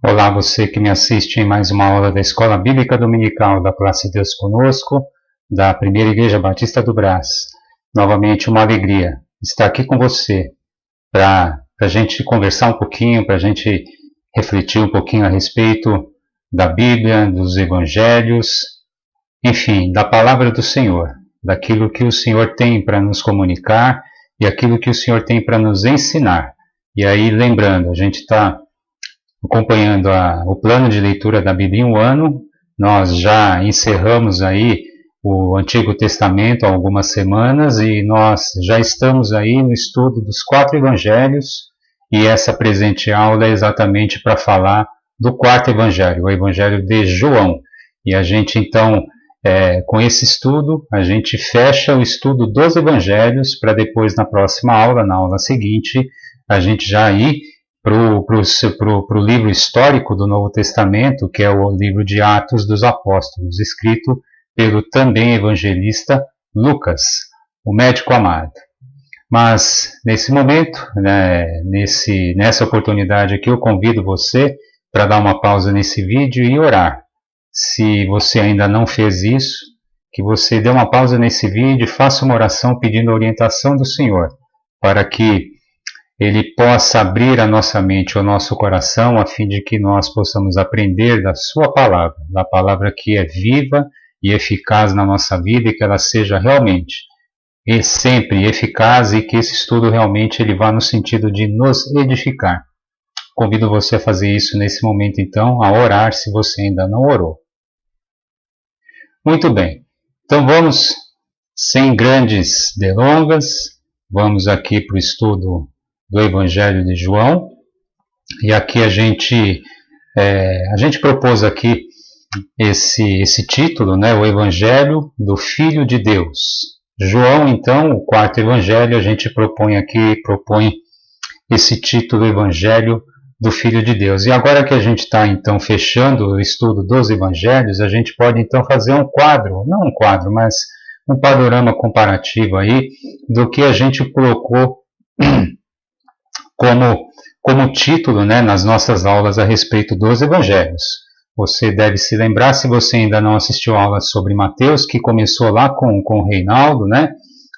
Olá, você que me assiste em mais uma aula da Escola Bíblica Dominical da classe Deus Conosco, da Primeira Igreja Batista do Brás. Novamente uma alegria estar aqui com você para a gente conversar um pouquinho, para a gente refletir um pouquinho a respeito da Bíblia, dos Evangelhos, enfim, da Palavra do Senhor, daquilo que o Senhor tem para nos comunicar e aquilo que o Senhor tem para nos ensinar. E aí, lembrando, a gente está acompanhando o plano de leitura da Bíblia em um ano. Nós já encerramos aí o Antigo Testamento há algumas semanas e nós já estamos aí no estudo dos 4 Evangelhos, e essa presente aula é exatamente para falar do 4º Evangelho, o Evangelho de João. E a gente então, com esse estudo, a gente fecha o estudo dos Evangelhos para depois, na próxima aula, na aula seguinte, a gente já ir para o livro histórico do Novo Testamento, que é o livro de Atos dos Apóstolos, escrito pelo também evangelista Lucas, o médico amado. Mas, nesse momento, nessa oportunidade aqui, eu convido você para dar uma pausa nesse vídeo e orar. Se você ainda não fez isso, que você dê uma pausa nesse vídeo e faça uma oração pedindo a orientação do Senhor, para que Ele possa abrir a nossa mente, o nosso coração, a fim de que nós possamos aprender da sua palavra, da palavra que é viva e eficaz na nossa vida, e que ela seja realmente e sempre eficaz, e que esse estudo realmente ele vá no sentido de nos edificar. Convido você a fazer isso nesse momento, então, a orar, se você ainda não orou. Muito bem, então vamos, sem grandes delongas, vamos aqui para o estudo do Evangelho de João. E aqui a gente propôs aqui esse título, né, o Evangelho do Filho de Deus. João, então, o 4º Evangelho, a gente propõe esse título, Evangelho do Filho de Deus. E agora que a gente está, então, fechando o estudo dos Evangelhos, a gente pode, então, fazer um quadro, não um quadro, mas um panorama comparativo aí do que a gente colocou como título, né, nas nossas aulas a respeito dos Evangelhos. Você deve se lembrar, se você ainda não assistiu a aula sobre Mateus, que começou lá com o Reinaldo, né?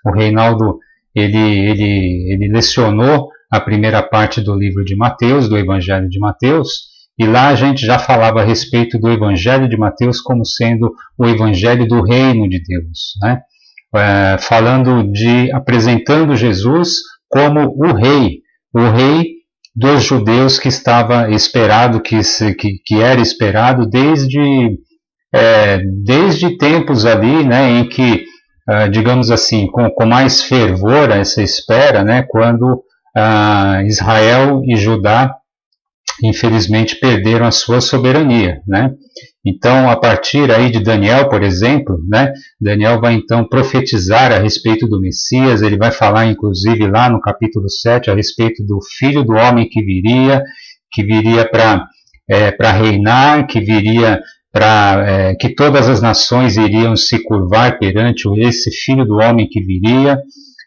O Reinaldo, ele lecionou a primeira parte do livro de Mateus, do Evangelho de Mateus, e lá a gente já falava a respeito do Evangelho de Mateus como sendo o Evangelho do Reino de Deus, né? Apresentando Jesus como o rei dos judeus, que estava esperado, que era esperado desde tempos ali, né, em que, digamos assim, com mais fervor essa espera, né, quando Israel e Judá, infelizmente, perderam a sua soberania, né? Então, a partir aí de Daniel, por exemplo, né, Daniel vai então profetizar a respeito do Messias. Ele vai falar, inclusive, lá no capítulo 7, a respeito do Filho do Homem que viria para reinar, que viria que todas as nações iriam se curvar perante esse Filho do Homem que viria,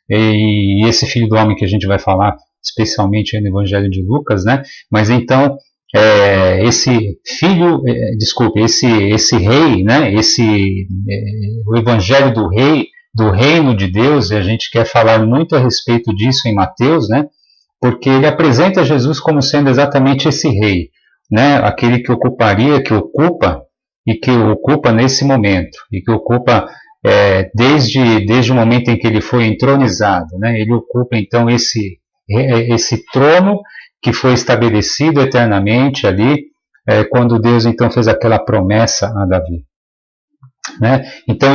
e esse Filho do Homem que a gente vai falar especialmente aí no Evangelho de Lucas, né? Mas então, esse rei, né? O Evangelho do Reino de Deus, e a gente quer falar muito a respeito disso em Mateus, né? Porque ele apresenta Jesus como sendo exatamente esse rei, né? Aquele que ocupa nesse momento, e que ocupa desde o momento em que ele foi entronizado, né? Ele ocupa então esse trono que foi estabelecido eternamente ali, quando Deus então fez aquela promessa a Davi, né? Então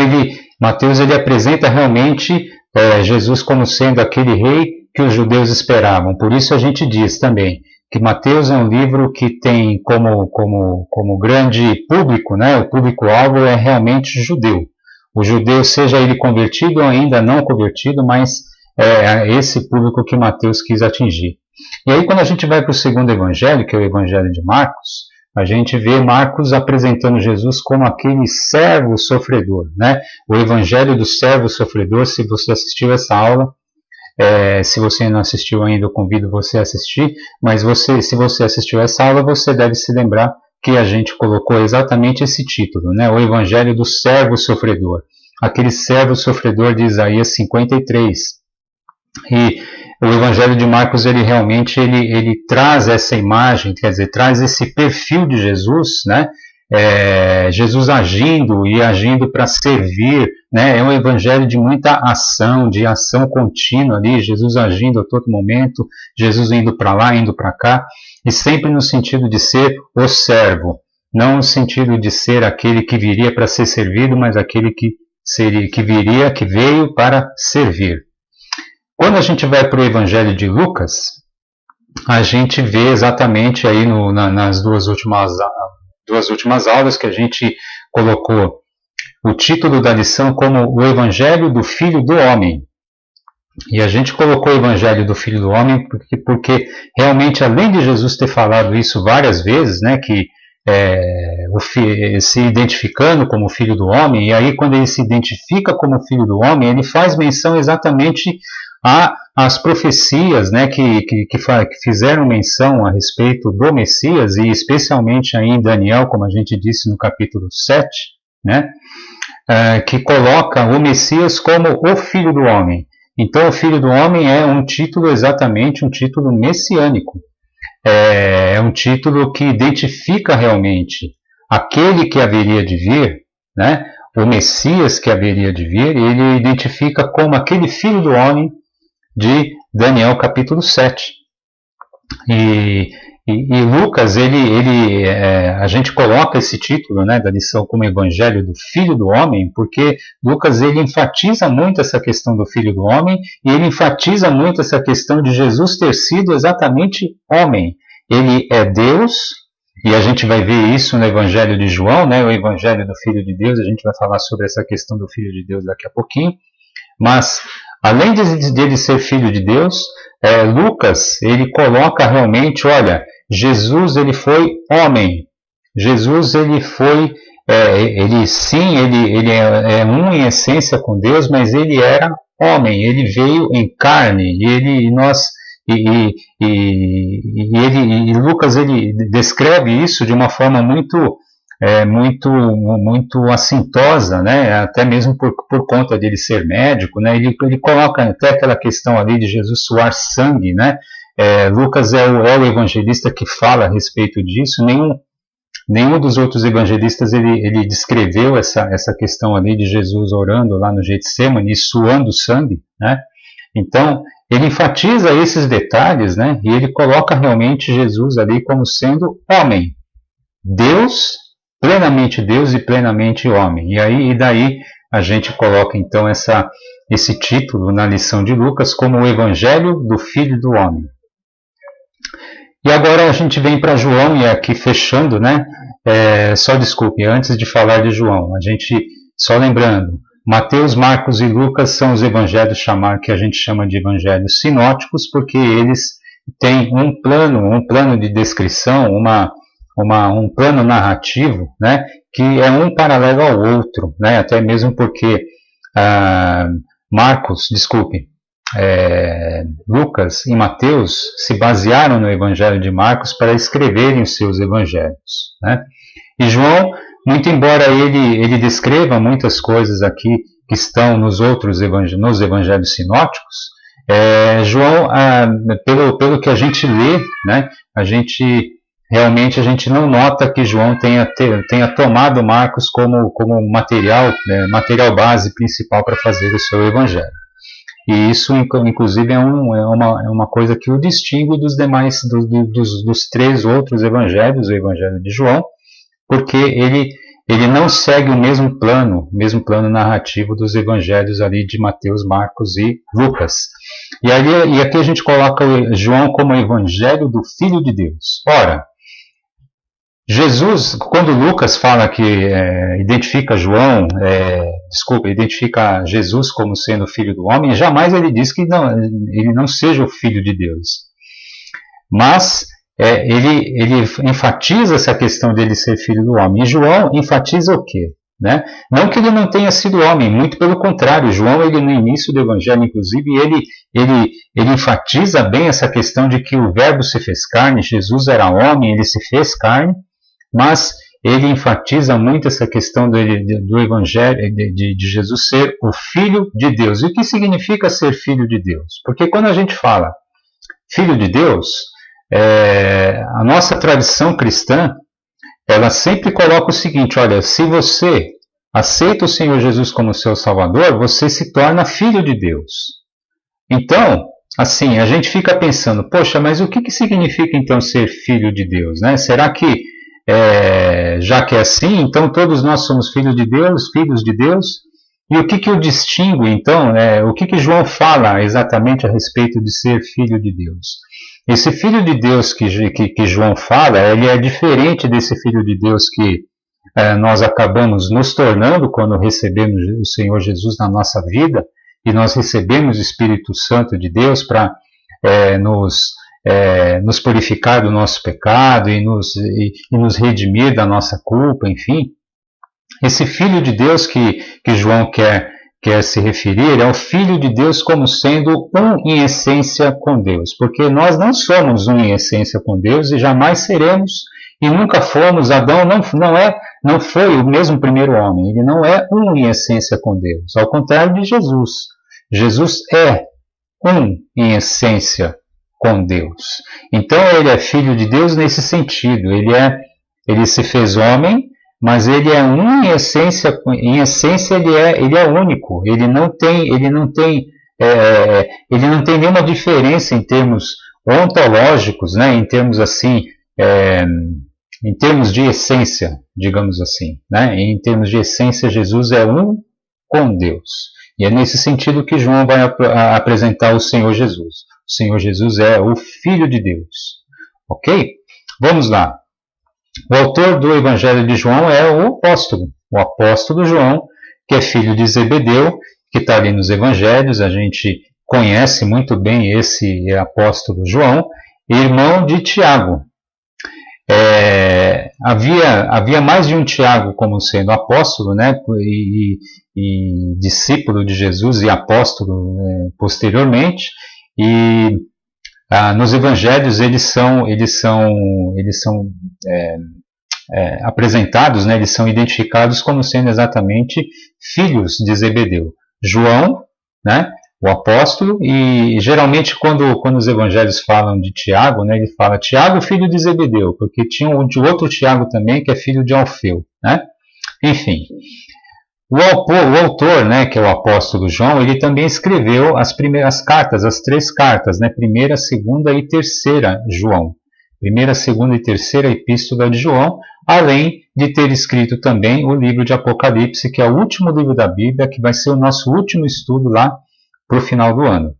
Mateus apresenta realmente Jesus como sendo aquele rei que os judeus esperavam. Por isso a gente diz também que Mateus é um livro que tem como grande público, né, o público-alvo é realmente judeu. O judeu, seja ele convertido ou ainda não convertido, mas é esse público que Mateus quis atingir. E aí, quando a gente vai para o 2º Evangelho, que é o Evangelho de Marcos, a gente vê Marcos apresentando Jesus como aquele servo sofredor, né? O Evangelho do servo sofredor. Se você assistiu essa aula, Se você não assistiu ainda, eu convido você a assistir, mas se você assistiu essa aula, você deve se lembrar que a gente colocou exatamente esse título, né? O Evangelho do Servo Sofredor, aquele servo sofredor de Isaías 53. E o Evangelho de Marcos, ele realmente ele traz essa imagem, quer dizer, traz esse perfil de Jesus, né? Jesus agindo e agindo para servir, né? É um evangelho de muita ação, de ação contínua ali, Jesus agindo a todo momento, Jesus indo para lá, indo para cá, e sempre no sentido de ser o servo, não no sentido de ser aquele que viria para ser servido, mas aquele que veio para servir. Quando a gente vai para o Evangelho de Lucas, a gente vê exatamente aí nas duas últimas aulas que a gente colocou o título da lição como o Evangelho do Filho do Homem. E a gente colocou o Evangelho do Filho do Homem porque realmente, além de Jesus ter falado isso várias vezes, né, que se identificando como Filho do Homem, e aí quando ele se identifica como Filho do Homem, ele faz menção exatamente às profecias, né, que fizeram menção a respeito do Messias, e especialmente aí em Daniel, como a gente disse no capítulo 7, né, que coloca o Messias como o Filho do Homem. Então, o Filho do Homem é um título exatamente, um título messiânico. É um título que identifica realmente aquele que haveria de vir, né, o Messias que haveria de vir, ele identifica como aquele Filho do Homem de Daniel capítulo 7. E Lucas, a gente coloca esse título, né, da lição como Evangelho do Filho do Homem, porque Lucas ele enfatiza muito essa questão do Filho do Homem, e ele enfatiza muito essa questão de Jesus ter sido exatamente homem. Ele é Deus, e a gente vai ver isso no Evangelho de João, né, o Evangelho do Filho de Deus, a gente vai falar sobre essa questão do Filho de Deus daqui a pouquinho, mas além de ele ser Filho de Deus, Lucas, ele coloca realmente, olha, Jesus ele foi homem, Jesus ele foi, ele é um em essência com Deus, mas ele era homem, ele veio em carne, e Lucas ele descreve isso de uma forma muito assintosa, né? Até mesmo por conta dele ser médico, né? Ele coloca até aquela questão ali de Jesus suar sangue, né? Lucas é o evangelista que fala a respeito disso. Nenhum dos outros evangelistas ele descreveu essa questão ali de Jesus orando lá no Getsemane e suando sangue, né? Então, ele enfatiza esses detalhes, né? E ele coloca realmente Jesus ali como sendo homem, Deus, plenamente Deus e plenamente homem. E daí a gente coloca então esse título na lição de Lucas como o Evangelho do Filho do Homem. E agora a gente vem para João, e aqui fechando, né? Só desculpe, antes de falar de João, a gente, só lembrando, Mateus, Marcos e Lucas são os evangelhos que a gente chama de evangelhos sinóticos, porque eles têm um plano de descrição, um plano narrativo, né, que é um paralelo ao outro, né, até mesmo porque Lucas e Mateus se basearam no Evangelho de Marcos para escreverem os seus evangelhos, né? E João, muito embora ele descreva muitas coisas aqui que estão nos evangelhos sinóticos, João, pelo que a gente lê, né, a gente não nota que João tenha tomado Marcos como material base principal para fazer o seu evangelho. E isso, inclusive, é uma coisa que o distingue dos demais, dos três outros evangelhos, o evangelho de João, porque ele não segue o mesmo plano narrativo dos evangelhos ali de Mateus, Marcos e Lucas. E aqui a gente coloca João como o evangelho do Filho de Deus. Ora, Jesus, quando Lucas fala que identifica Jesus como sendo filho do homem, jamais ele diz que ele não seja o filho de Deus. Mas ele enfatiza essa questão dele ser filho do homem. E João enfatiza o quê? né? Não que ele não tenha sido homem, muito pelo contrário. João, ele no início do Evangelho, inclusive, ele enfatiza bem essa questão de que o Verbo se fez carne, Jesus era homem, ele se fez carne, mas ele enfatiza muito essa questão do Evangelho, de Jesus ser o Filho de Deus. E o que significa ser Filho de Deus? Porque quando a gente fala Filho de Deus, a nossa tradição cristã, ela sempre coloca o seguinte: olha, se você aceita o Senhor Jesus como seu Salvador, você se torna filho de Deus. Então, assim, a gente fica pensando, poxa, mas o que significa então ser filho de Deus, né? Será que, já que é assim, então todos nós somos filhos de Deus? E o que o distingue, então, o que João fala exatamente a respeito de ser filho de Deus? Esse Filho de Deus que João fala, ele é diferente desse Filho de Deus que nós acabamos nos tornando quando recebemos o Senhor Jesus na nossa vida, e nós recebemos o Espírito Santo de Deus para nos purificar do nosso pecado e nos redimir da nossa culpa, enfim. Esse Filho de Deus que João quer se referir é o Filho de Deus como sendo um em essência com Deus, porque nós não somos um em essência com Deus e jamais seremos e nunca fomos. Adão não foi o mesmo primeiro homem, ele não é um em essência com Deus, ao contrário de Jesus. Jesus é um em essência com Deus. Então ele é Filho de Deus nesse sentido, ele se fez homem, mas ele é um em essência ele é único, ele não tem nenhuma diferença em termos ontológicos, né? Em termos assim, em termos de essência, digamos assim, né? Em termos de essência, Jesus é um com Deus. E é nesse sentido que João vai apresentar o Senhor Jesus. O Senhor Jesus é o Filho de Deus. Ok? Vamos lá. O autor do Evangelho de João é o apóstolo João, que é filho de Zebedeu, que está ali nos Evangelhos. A gente conhece muito bem esse apóstolo João, irmão de Tiago. Havia mais de um Tiago como sendo apóstolo, né, e discípulo de Jesus e apóstolo posteriormente, e nos Evangelhos eles são apresentados, né, eles são identificados como sendo exatamente filhos de Zebedeu. João, né, o apóstolo, e geralmente quando os Evangelhos falam de Tiago, né, ele fala Tiago, filho de Zebedeu, porque tinha outro Tiago também que é filho de Alfeu, né? Enfim. O autor, né, que é o apóstolo João, ele também escreveu as primeiras cartas, as 3 cartas, né, primeira, segunda e terceira João. Primeira, segunda e terceira epístola de João, além de ter escrito também o livro de Apocalipse, que é o último livro da Bíblia, que vai ser o nosso último estudo lá para o final do ano.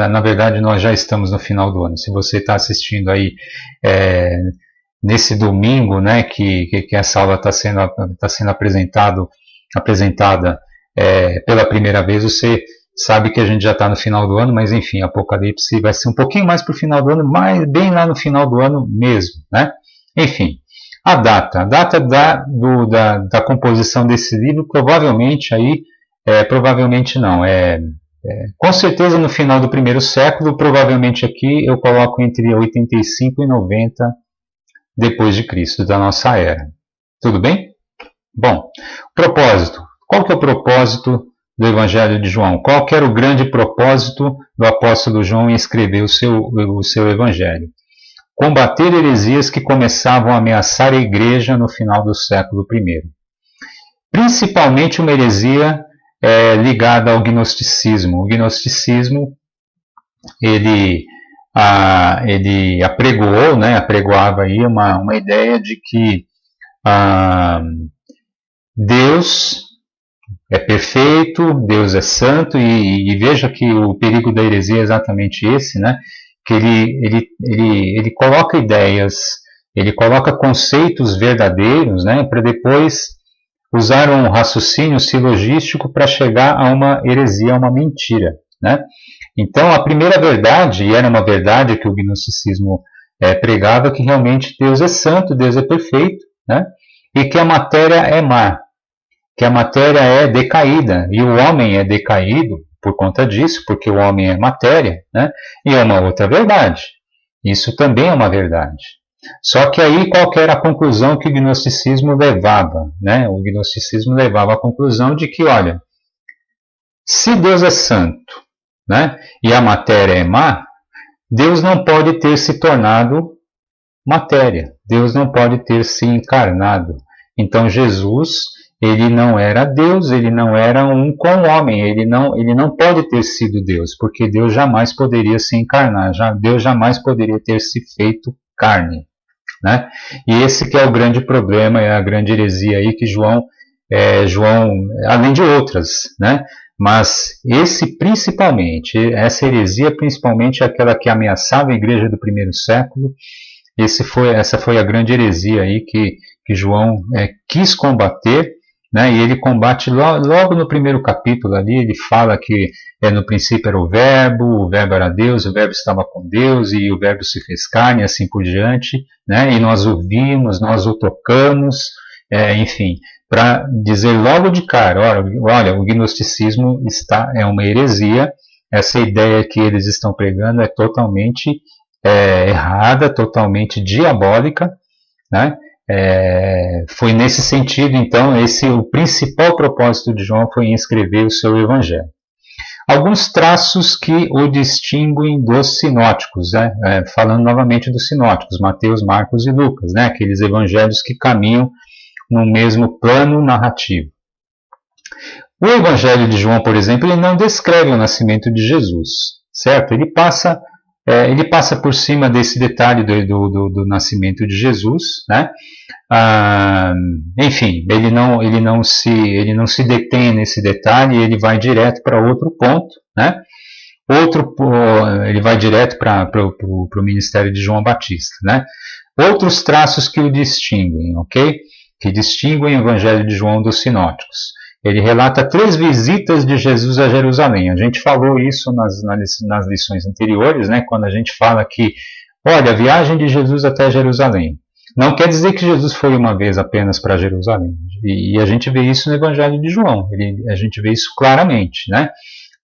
Na verdade, nós já estamos no final do ano. Se você está assistindo aí nesse domingo, né, que essa aula está sendo apresentada pela primeira vez, você sabe que a gente já está no final do ano, mas enfim, Apocalipse vai ser um pouquinho mais para o final do ano, mas bem lá no final do ano mesmo, né? Enfim, a data da composição desse livro, provavelmente aí, provavelmente não, com certeza no final do primeiro século, provavelmente aqui eu coloco entre 85 e 90 depois de Cristo, da nossa era. Tudo bem? Bom, propósito. Qual que é o propósito do Evangelho de João? Qual que era o grande propósito do apóstolo João em escrever o seu Evangelho? Combater heresias que começavam a ameaçar a igreja no final do século I. Principalmente uma heresia ligada ao gnosticismo. O gnosticismo, ele apregoou, né, apregoava aí uma ideia de que Deus é perfeito, Deus é santo, e veja que o perigo da heresia é exatamente esse, né, que ele coloca ideias, ele coloca conceitos verdadeiros, né, para depois usar um raciocínio silogístico para chegar a uma heresia, a uma mentira, né? Então, a primeira verdade, e era uma verdade que o gnosticismo pregava, que realmente Deus é santo, Deus é perfeito, né? e que a matéria é má, que a matéria é decaída, e o homem é decaído por conta disso, porque o homem é matéria, né? E é uma outra verdade. Isso também é uma verdade. Só que aí qual que era a conclusão que o gnosticismo levava, né? O gnosticismo levava à conclusão de que, olha, se Deus é santo, né? E a matéria é má, Deus não pode ter se tornado matéria. Deus não pode ter se encarnado. Então Jesus, ele não era Deus, ele não era um com o homem, ele não pode ter sido Deus, porque Deus jamais poderia se encarnar, Deus jamais poderia ter se feito carne, né? E esse que é o grande problema, é a grande heresia aí que João, além de outras, né? Mas esse principalmente, essa heresia principalmente é aquela que ameaçava a igreja do primeiro século. Essa foi a grande heresia aí que João quis combater, né? E ele combate logo no primeiro capítulo ali, ele fala que no princípio era o Verbo era Deus, o Verbo estava com Deus e o Verbo se fez carne e assim por diante, né? E nós o vimos, nós o tocamos, enfim, para dizer logo de cara, olha, o gnosticismo é uma heresia, essa ideia que eles estão pregando é totalmente errada, totalmente diabólica, né? Foi nesse sentido, então, o principal propósito de João foi em escrever o seu evangelho. Alguns traços que o distinguem dos sinóticos, né? Falando novamente dos sinóticos, Mateus, Marcos e Lucas, né? Aqueles evangelhos que caminham no mesmo plano narrativo. O evangelho de João, por exemplo, ele não descreve o nascimento de Jesus, certo? Ele passa por cima desse detalhe do nascimento de Jesus, né? Enfim, ele não se detém nesse detalhe, ele vai direto para outro ponto, né? Ele vai direto para o ministério de João Batista, né? Outros traços que o distinguem, ok? Que distinguem o evangelho de João dos sinóticos. Ele relata 3 visitas de Jesus a Jerusalém. A gente falou isso nas lições anteriores, né? Quando a gente fala que, olha, a viagem de Jesus até Jerusalém. Não quer dizer que Jesus foi uma vez apenas para Jerusalém. E a gente vê isso no Evangelho de João. A gente vê isso claramente, né?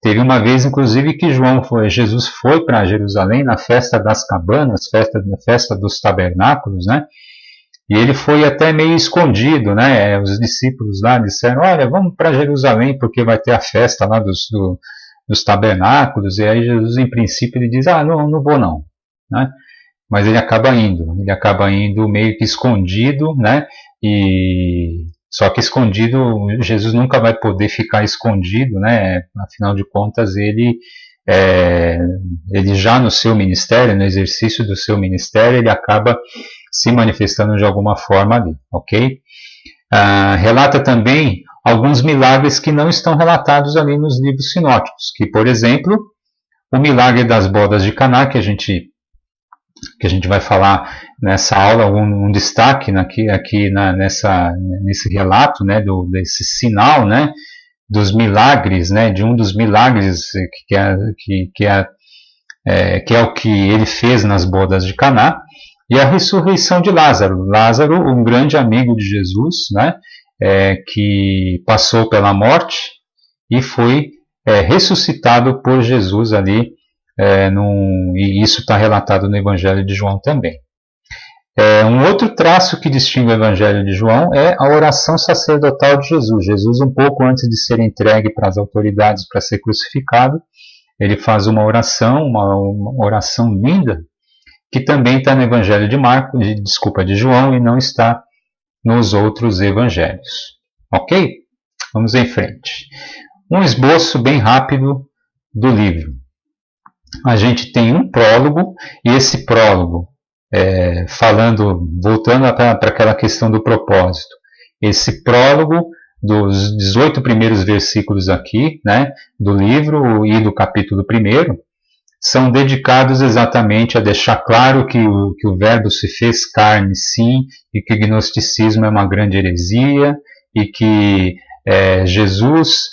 Teve uma vez, inclusive, que Jesus foi para Jerusalém na festa das cabanas, festa dos tabernáculos, né? E ele foi até meio escondido, né? Os discípulos lá disseram, olha, vamos para Jerusalém porque vai ter a festa lá dos tabernáculos. E aí Jesus, em princípio, ele diz, não vou não, né? Mas ele acaba indo meio que escondido, né? Só que escondido, Jesus nunca vai poder ficar escondido, né? Afinal de contas, ele já no seu ministério, no exercício do seu ministério, ele acaba se manifestando de alguma forma ali, ok? Relata também alguns milagres que não estão relatados ali nos livros sinóticos, que, por exemplo, o milagre das bodas de Caná, que a gente vai falar nessa aula, um destaque nesse relato, né, desse sinal, né, dos milagres, né, de um dos milagres que é o que ele fez nas bodas de Caná, e a ressurreição de Lázaro. Lázaro, um grande amigo de Jesus, né, que passou pela morte e foi ressuscitado por Jesus ali, e isso está relatado no Evangelho de João também. Um outro traço que distingue o Evangelho de João é a oração sacerdotal de Jesus. Jesus, um pouco antes de ser entregue para as autoridades para ser crucificado, ele faz uma oração linda, que também está no Evangelho de João e não está nos outros evangelhos. Ok? Vamos em frente. Um esboço bem rápido do livro. A gente tem um prólogo, e esse prólogo, voltando para aquela questão do propósito, esse prólogo dos 18 primeiros versículos aqui, né, do livro e do capítulo 1, são dedicados exatamente a deixar claro que o Verbo se fez carne, sim, e que o gnosticismo é uma grande heresia, e que Jesus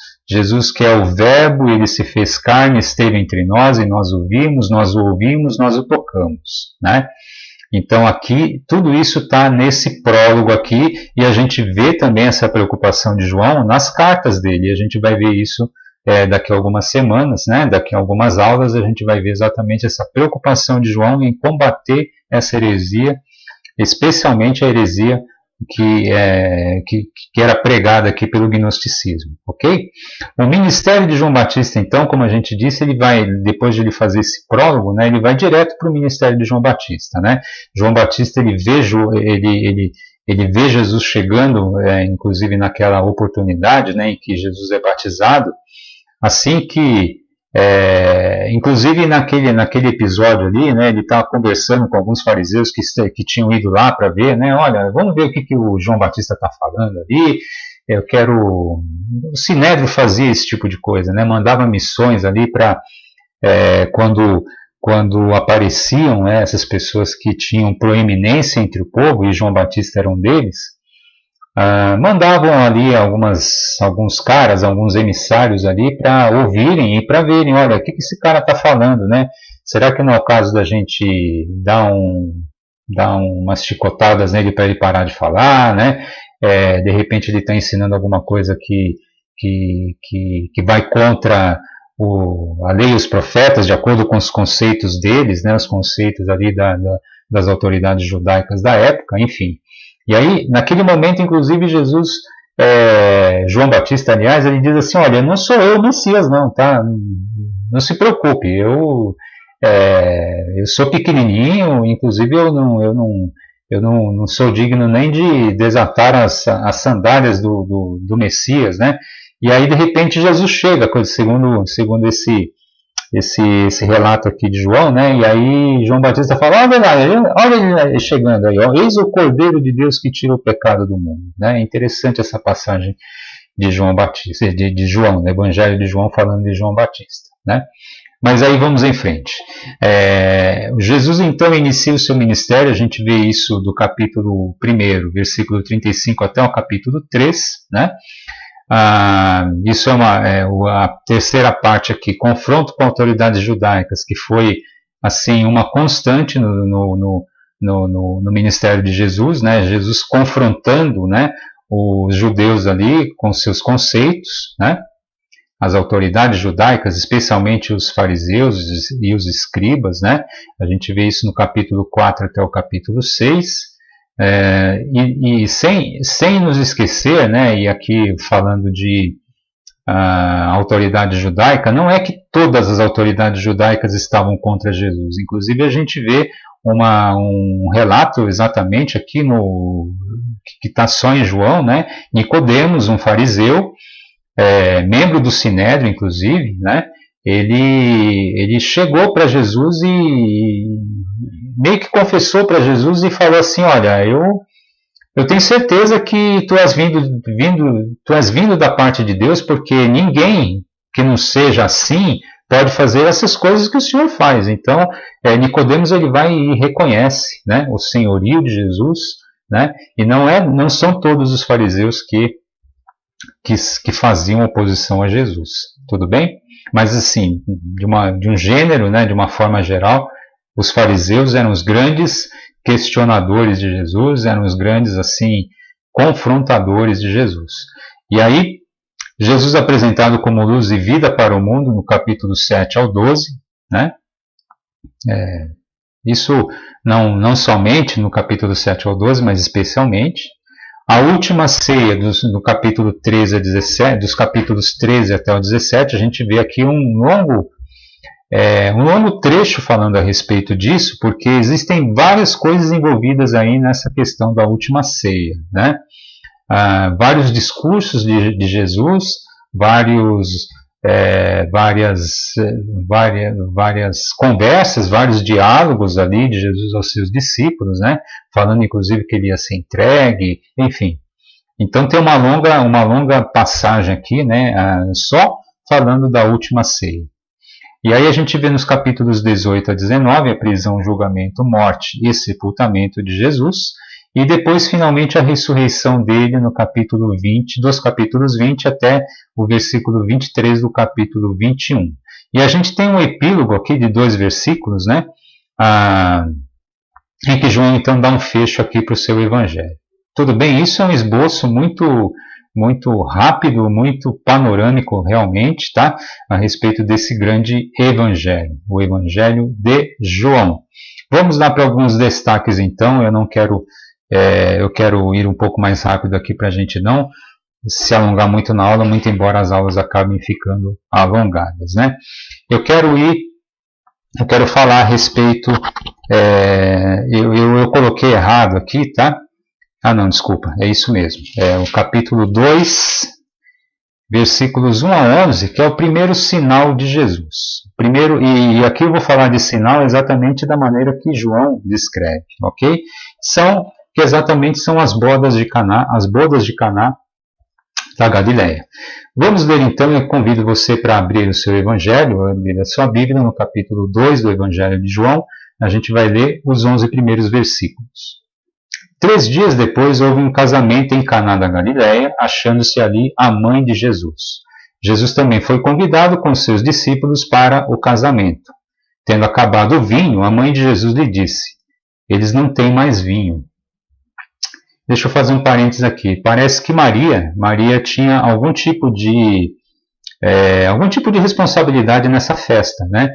que é o Verbo, ele se fez carne, esteve entre nós, e nós o vimos, nós o ouvimos, nós o tocamos, né? Então aqui, tudo isso está nesse prólogo aqui, e a gente vê também essa preocupação de João nas cartas dele, e a gente vai ver isso daqui a algumas semanas, né? Daqui a algumas aulas a gente vai ver exatamente essa preocupação de João em combater essa heresia, especialmente a heresia que era pregada aqui pelo gnosticismo, ok? O ministério de João Batista, então, como a gente disse, ele vai, depois de ele fazer esse prólogo, né, ele vai direto para o ministério de João Batista, né? João Batista, ele vê Jesus chegando, inclusive naquela oportunidade, né, em que Jesus é batizado, assim que inclusive naquele episódio ali, né, ele estava conversando com alguns fariseus que tinham ido lá para ver, né, olha, vamos ver o que o João Batista está falando ali, eu quero... O Sinédrio fazia esse tipo de coisa, né, mandava missões ali para, quando apareciam, né, essas pessoas que tinham proeminência entre o povo, e João Batista era um deles, mandavam ali alguns caras, alguns emissários ali para ouvirem e para verem, olha, o que esse cara está falando, né? Será que não é o caso da gente dar umas chicotadas nele para ele parar de falar, né? De repente ele está ensinando alguma coisa que vai contra a lei e os profetas, de acordo com os conceitos deles, né? Os conceitos ali das autoridades judaicas da época, enfim. E aí, naquele momento, inclusive, João Batista, aliás, ele diz assim, olha, não sou eu o Messias, não, tá? Não se preocupe, eu sou pequenininho, inclusive eu não sou digno nem de desatar as sandálias do Messias, né? E aí, de repente, Jesus chega, segundo esse relato aqui de João, né? E aí João Batista fala, olha ele chegando aí, ó, eis o Cordeiro de Deus que tira o pecado do mundo, né? É interessante essa passagem de João Batista, de João, no Evangelho de João falando de João Batista, né? Mas aí vamos em frente. Jesus então inicia o seu ministério, a gente vê isso do capítulo 1, versículo 35 até o capítulo 3, né? Isso a terceira parte aqui, confronto com autoridades judaicas, que foi assim uma constante no ministério de Jesus, né? Jesus confrontando, né, os judeus ali com seus conceitos, né? As autoridades judaicas, especialmente os fariseus e os escribas, né? A gente vê isso no capítulo 4 até o capítulo 6. E sem nos esquecer, né, e aqui falando de autoridade judaica, não é que todas as autoridades judaicas estavam contra Jesus. Inclusive a gente vê um relato exatamente aqui que está só em João, né? Nicodemos, um fariseu, membro do Sinédrio, inclusive, né? Ele chegou para Jesus e meio que confessou para Jesus e falou assim, olha, eu tenho certeza que tu és vindo da parte de Deus, porque ninguém que não seja assim pode fazer essas coisas que o Senhor faz. Então, Nicodemos ele vai e reconhece, né, o senhorio de Jesus, né, e não são todos os fariseus que faziam oposição a Jesus, tudo bem? Mas assim, de um gênero, né, de uma forma geral, os fariseus eram os grandes questionadores de Jesus, eram os grandes, assim, confrontadores de Jesus. E aí, Jesus apresentado como luz e vida para o mundo, no capítulo 7 ao 12, né? Isso não somente no capítulo 7 ao 12, mas especialmente. A última ceia do capítulo 13 a 17, dos capítulos 13 até o 17, a gente vê aqui um longo trecho falando a respeito disso, porque existem várias coisas envolvidas aí nessa questão da última ceia, né? Vários discursos de Jesus, várias conversas, vários diálogos ali de Jesus aos seus discípulos, né? Falando inclusive que ele ia ser entregue, enfim. Então tem uma longa passagem aqui, né? Só falando da última ceia. E aí a gente vê nos capítulos 18 a 19 a prisão, julgamento, morte e sepultamento de Jesus, e depois finalmente a ressurreição dele no capítulo 20, dos capítulos 20 até o versículo 23 do capítulo 21. E a gente tem um epílogo aqui de 2 versículos, né? em que João então dá um fecho aqui para o seu evangelho. Tudo bem, isso é um esboço muito rápido, muito panorâmico realmente, tá? A respeito desse grande evangelho, o evangelho de João. Vamos lá para alguns destaques então, eu quero ir um pouco mais rápido aqui para a gente não se alongar muito na aula, muito embora as aulas acabem ficando alongadas, né? Eu quero falar a respeito, eu coloquei errado aqui, tá? Ah, não, desculpa, é isso mesmo. É o capítulo 2, versículos 1 a 11, que é o primeiro sinal de Jesus. Primeiro, e aqui eu vou falar de sinal exatamente da maneira que João descreve, ok? Que exatamente são as bodas de Caná da Galileia. Vamos ler então, eu convido você para abrir o seu evangelho, abrir a sua Bíblia no capítulo 2 do evangelho de João. A gente vai ler os 11 primeiros versículos. 3 dias depois houve um casamento em Caná da Galileia, achando-se ali a mãe de Jesus. Jesus também foi convidado com seus discípulos para o casamento. Tendo acabado o vinho, a mãe de Jesus lhe disse: eles não têm mais vinho. Deixa eu fazer um parênteses aqui. Parece que Maria tinha algum tipo de responsabilidade nessa festa, né?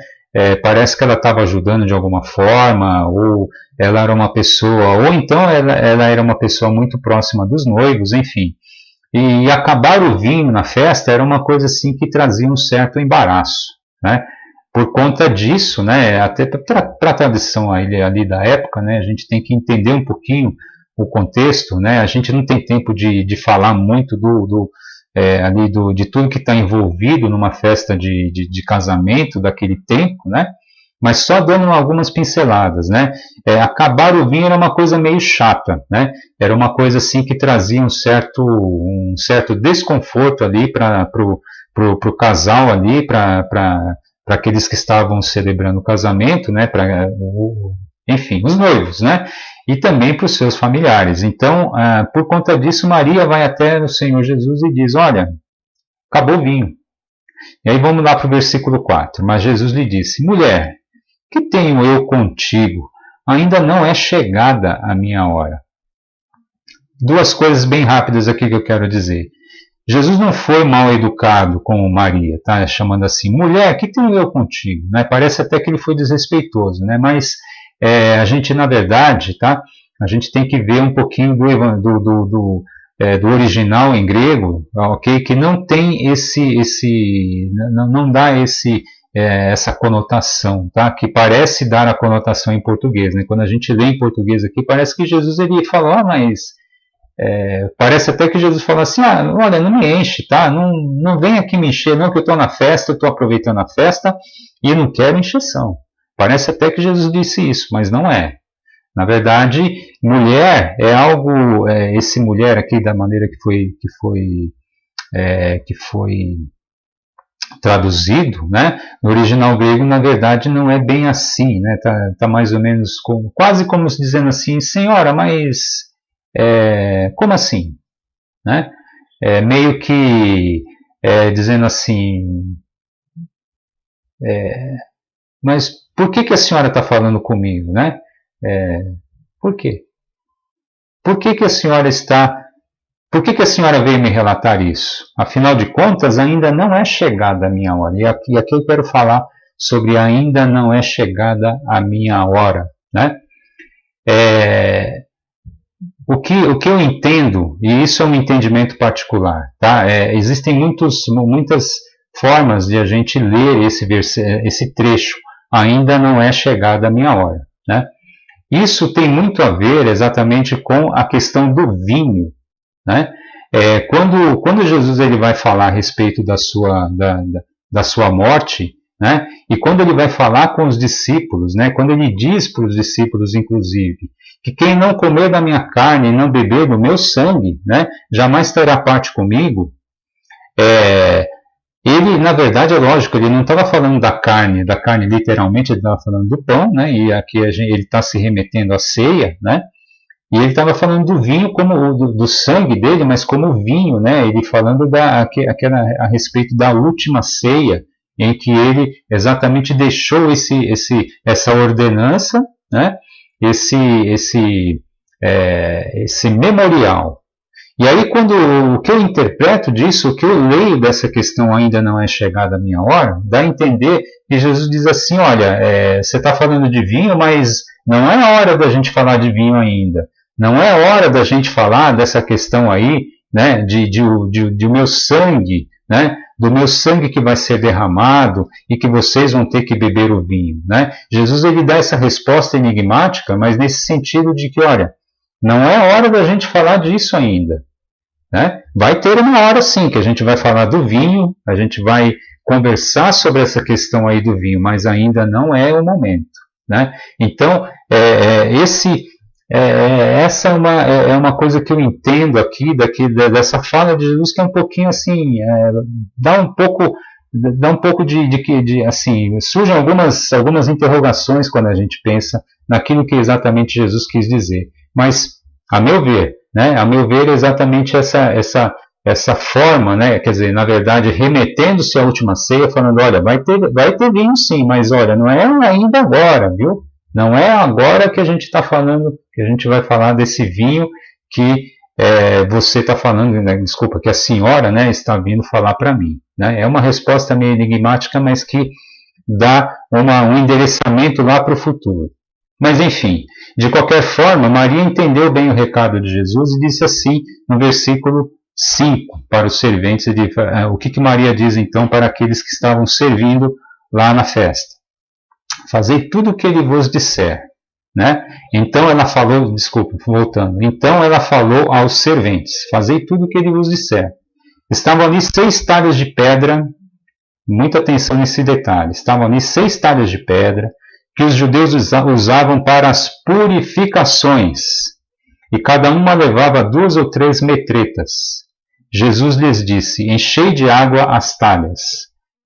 Parece que ela estava ajudando de alguma forma, ou ela era uma pessoa, ou então ela era uma pessoa muito próxima dos noivos, enfim. E acabar o vinho na festa era uma coisa assim que trazia um certo embaraço, né? Por conta disso, né? Até para a tradição ali da época, né? A gente tem que entender um pouquinho o contexto, né? A gente não tem tempo de falar muito de tudo que está envolvido numa festa de casamento daquele tempo, né? Mas só dando algumas pinceladas, né? Acabar o vinho era uma coisa meio chata, né? Era uma coisa assim que trazia um certo desconforto ali para o casal ali, para aqueles que estavam celebrando o casamento, né? Enfim, os noivos, né? E também para os seus familiares. Então, por conta disso, Maria vai até o Senhor Jesus e diz: olha, acabou o vinho. E aí vamos lá para o versículo 4. Mas Jesus lhe disse: mulher, que tenho eu contigo? Ainda não é chegada a minha hora. Duas coisas bem rápidas aqui que eu quero dizer. Jesus não foi mal educado com Maria, tá? Chamando assim: mulher, que tenho eu contigo? Né? Parece até que ele foi desrespeitoso, né? Mas a gente, na verdade, tá? A gente tem que ver um pouquinho do original em grego, ok? Que não tem não dá essa conotação, tá? Que parece dar a conotação em português, né? Quando a gente lê em português aqui, parece que Jesus ele fala, parece até que Jesus fala assim: olha, não me enche, tá? Não vem aqui me encher, não, que eu estou na festa, eu estou aproveitando a festa e não quero encheção. Parece até que Jesus disse isso, mas não é. Na verdade, mulher é algo, esse mulher aqui, da maneira que foi traduzido, né? No original grego, na verdade, não é bem assim, né? Tá mais ou menos quase como se dizendo assim: senhora, mas como assim? Né? Meio que dizendo assim: mas por que a senhora está falando comigo, né? Por quê? Por que a senhora veio me relatar isso? Afinal de contas, ainda não é chegada a minha hora. E aqui eu quero falar sobre ainda não é chegada a minha hora, né? O que eu entendo, e isso é um entendimento particular, tá? Existem muitas formas de a gente ler esse trecho. Ainda não é chegada a minha hora, né? Isso tem muito a ver exatamente com a questão do vinho, né? Quando Jesus ele vai falar a respeito da sua morte, né? E quando ele vai falar com os discípulos, né? Quando ele diz para os discípulos, inclusive, que quem não comer da minha carne e não beber do meu sangue, né? Jamais terá parte comigo. Ele, na verdade, é lógico, ele não estava falando da carne literalmente, ele estava falando do pão, né? E aqui ele está se remetendo à ceia, né? E ele estava falando do vinho como do sangue dele, mas como vinho, né? Ele falando a respeito da última ceia, em que ele exatamente deixou essa ordenança, né? esse memorial. E aí, o que eu interpreto disso, o que eu leio dessa questão ainda não é chegada a minha hora, dá a entender que Jesus diz assim, olha, você está falando de vinho, mas não é hora da gente falar de vinho ainda. Não é hora da gente falar dessa questão aí, né, de o meu sangue, né, do meu sangue que vai ser derramado e que vocês vão ter que beber o vinho, né? Jesus ele dá essa resposta enigmática, mas nesse sentido de que, olha, não é hora da gente falar disso ainda. Né? Vai ter uma hora sim que a gente vai falar do vinho, a gente vai conversar sobre essa questão aí do vinho, mas ainda não é o momento. Né? Então, essa é uma coisa que eu entendo aqui dessa fala de Jesus, que é um pouquinho assim, dá um pouco de assim, surgem algumas interrogações quando a gente pensa naquilo que exatamente Jesus quis dizer. Mas, a meu ver, é exatamente essa forma, né? Quer dizer, na verdade, remetendo-se à última ceia, falando, olha, vai ter vinho sim, mas olha, não é ainda agora, viu? Não é agora que a gente está falando, que a gente vai falar desse vinho que você está falando, né? Desculpa, que a senhora, né, está vindo falar para mim. Né? É uma resposta meio enigmática, mas que dá um endereçamento lá para o futuro. Mas enfim, de qualquer forma, Maria entendeu bem o recado de Jesus e disse assim no versículo 5 para os serventes. O que Maria diz então para aqueles que estavam servindo lá na festa? Fazei tudo o que ele vos disser. Né? Então ela falou, voltando. Então ela falou aos serventes: fazei tudo o que ele vos disser. Estavam ali 6 talhas de pedra, muita atenção nesse detalhe. Estavam ali 6 talhas de pedra que os judeus usavam para as purificações, e cada uma levava 2 ou 3 metretas. Jesus lhes disse: enchei de água as talhas,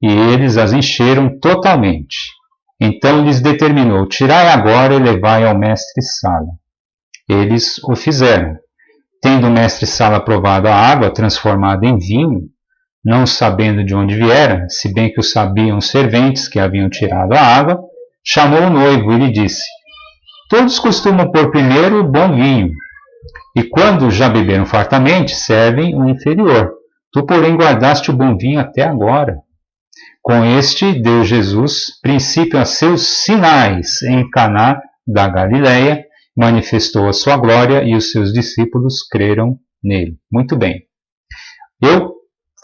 e eles as encheram totalmente. Então lhes determinou: tirai agora e levai ao mestre-sala. Eles o fizeram. Tendo o mestre-sala provado a água transformada em vinho, não sabendo de onde viera, se bem que o sabiam os serventes que haviam tirado a água, chamou o noivo e lhe disse: todos costumam pôr primeiro o bom vinho, e quando já beberam fartamente, servem o inferior. Tu, porém, guardaste o bom vinho até agora. Com este deu Jesus princípio a seus sinais em Caná da Galileia, manifestou a sua glória e os seus discípulos creram nele. Muito bem. Eu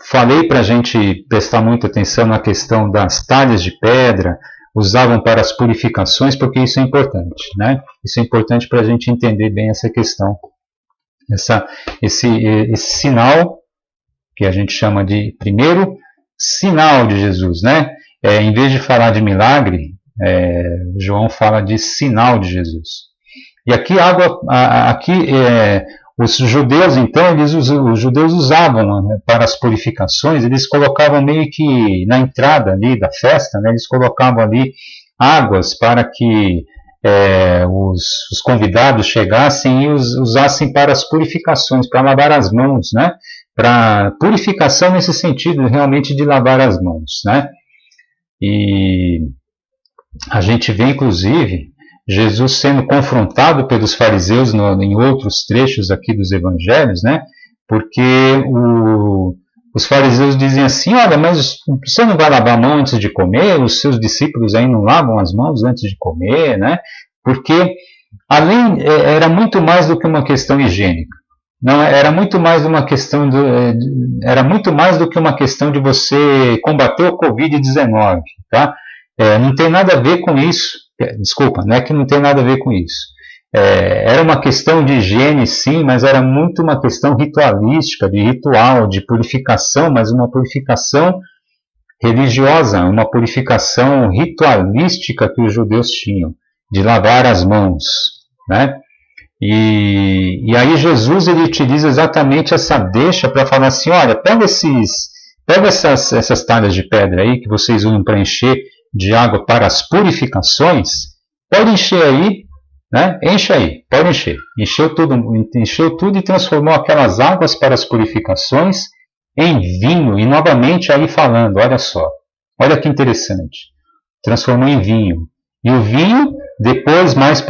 falei para a gente prestar muita atenção na questão das talhas de pedra, usavam para as purificações, porque isso é importante, né? Isso é importante para a gente entender bem essa questão. Esse sinal, que a gente chama de primeiro sinal de Jesus, né? Em vez de falar de milagre, João fala de sinal de Jesus. E aqui os judeus, então, os judeus usavam, né, para as purificações, eles colocavam meio que na entrada ali da festa, né, eles colocavam ali águas para que os convidados chegassem e usassem para as purificações, para lavar as mãos, né? Para purificação nesse sentido, realmente de lavar as mãos, né? E a gente vê, inclusive, Jesus sendo confrontado pelos fariseus em outros trechos aqui dos evangelhos, né? Porque os fariseus dizem assim: olha, mas você não vai lavar a mão antes de comer? Os seus discípulos aí não lavam as mãos antes de comer, né? Porque era muito mais do que uma questão higiênica. Não, era muito mais uma questão era muito mais do que uma questão de você combater o Covid-19, tá? Não tem nada a ver com isso. Desculpa, não é que não tem nada a ver com isso. Era uma questão de higiene, sim, mas era muito uma questão ritualística, de ritual, de purificação, mas uma purificação religiosa, uma purificação ritualística que os judeus tinham, de lavar as mãos, né? E aí Jesus ele utiliza exatamente essa deixa para falar assim: olha, pega essas talhas de pedra aí que vocês usam para encher de água para as purificações, pode encher aí, né? Enche aí, pode encher. Encheu tudo e transformou aquelas águas para as purificações em vinho. E novamente aí falando, olha só, olha que interessante, transformou em vinho. E o vinho Depois, mais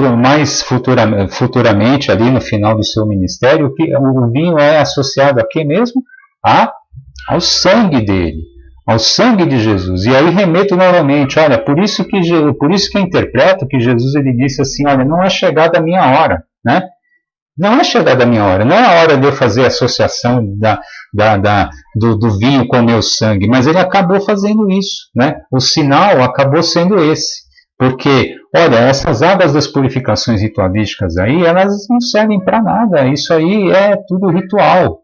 futuramente, ali no final do seu ministério, o vinho é associado a quê mesmo? Ao sangue dele, ao sangue de Jesus. E aí remeto novamente, olha, por isso que eu interpreto que Jesus ele disse assim, olha, não é chegada a minha hora, né? Não é chegada a minha hora, não é a hora de eu fazer a associação do vinho com o meu sangue, mas ele acabou fazendo isso, né? O sinal acabou sendo esse, porque, olha, essas águas das purificações ritualísticas aí, elas não servem para nada, isso aí é tudo ritual.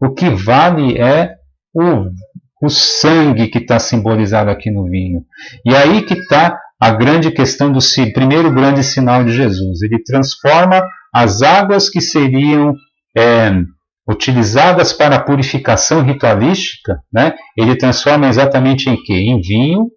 O que vale é o sangue que está simbolizado aqui no vinho. E aí que está a grande questão do primeiro grande sinal de Jesus. Ele transforma as águas que seriam utilizadas para a purificação ritualística, né? Ele transforma exatamente em quê? Em vinho,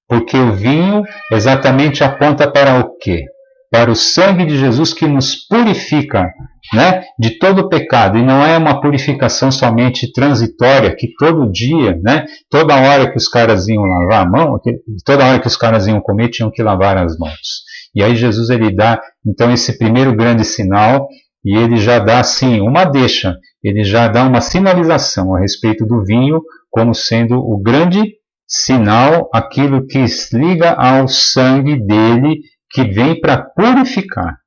porque o vinho exatamente aponta para o quê? Para o sangue de Jesus que nos purifica, né, de todo o pecado, e não é uma purificação somente transitória, que todo dia, né, toda hora que os caras iam lavar a mão, toda hora que os caras iam comer, tinham que lavar as mãos. E aí Jesus ele dá, então, esse primeiro grande sinal, e ele já dá, assim, uma deixa, ele já dá uma sinalização a respeito do vinho, como sendo o grande sinal, aquilo que liga ao sangue dele, que vem para purificar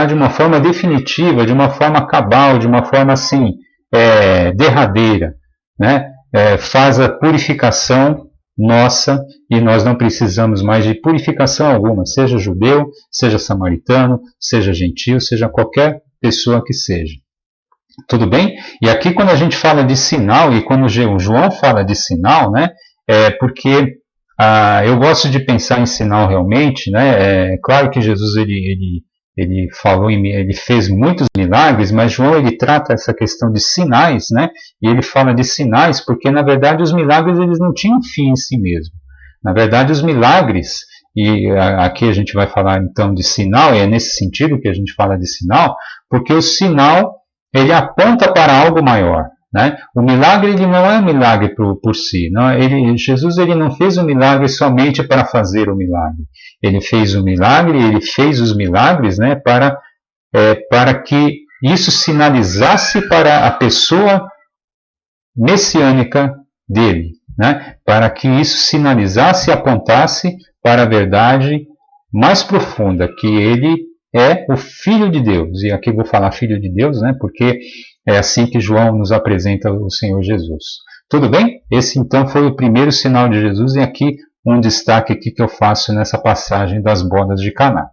de uma forma definitiva, de uma forma cabal, de uma forma assim, derradeira, né? Faz a purificação nossa e nós não precisamos mais de purificação alguma, seja judeu, seja samaritano, seja gentil, seja qualquer pessoa que seja. Tudo bem? E aqui quando a gente fala de sinal, e quando o João fala de sinal, né? Porque eu gosto de pensar em sinal realmente, né? É claro que Jesus ele falou, ele fez muitos milagres, mas João ele trata essa questão de sinais, né? E ele fala de sinais porque na verdade os milagres eles não tinham fim em si mesmo. Na verdade os milagres, e aqui a gente vai falar então de sinal, e é nesse sentido que a gente fala de sinal, porque o sinal ele aponta para algo maior. Né? O milagre ele não é um milagre por si. Não, Jesus ele não fez o milagre somente para fazer o milagre. Ele fez o milagre, ele fez os milagres, né, para que isso sinalizasse para a pessoa messiânica dele. Né? Para que isso sinalizasse e apontasse para a verdade mais profunda, que ele é o Filho de Deus. E aqui vou falar Filho de Deus, né, porque é assim que João nos apresenta o Senhor Jesus. Tudo bem? Esse então foi o primeiro sinal de Jesus e aqui um destaque aqui que eu faço nessa passagem das bodas de Caná.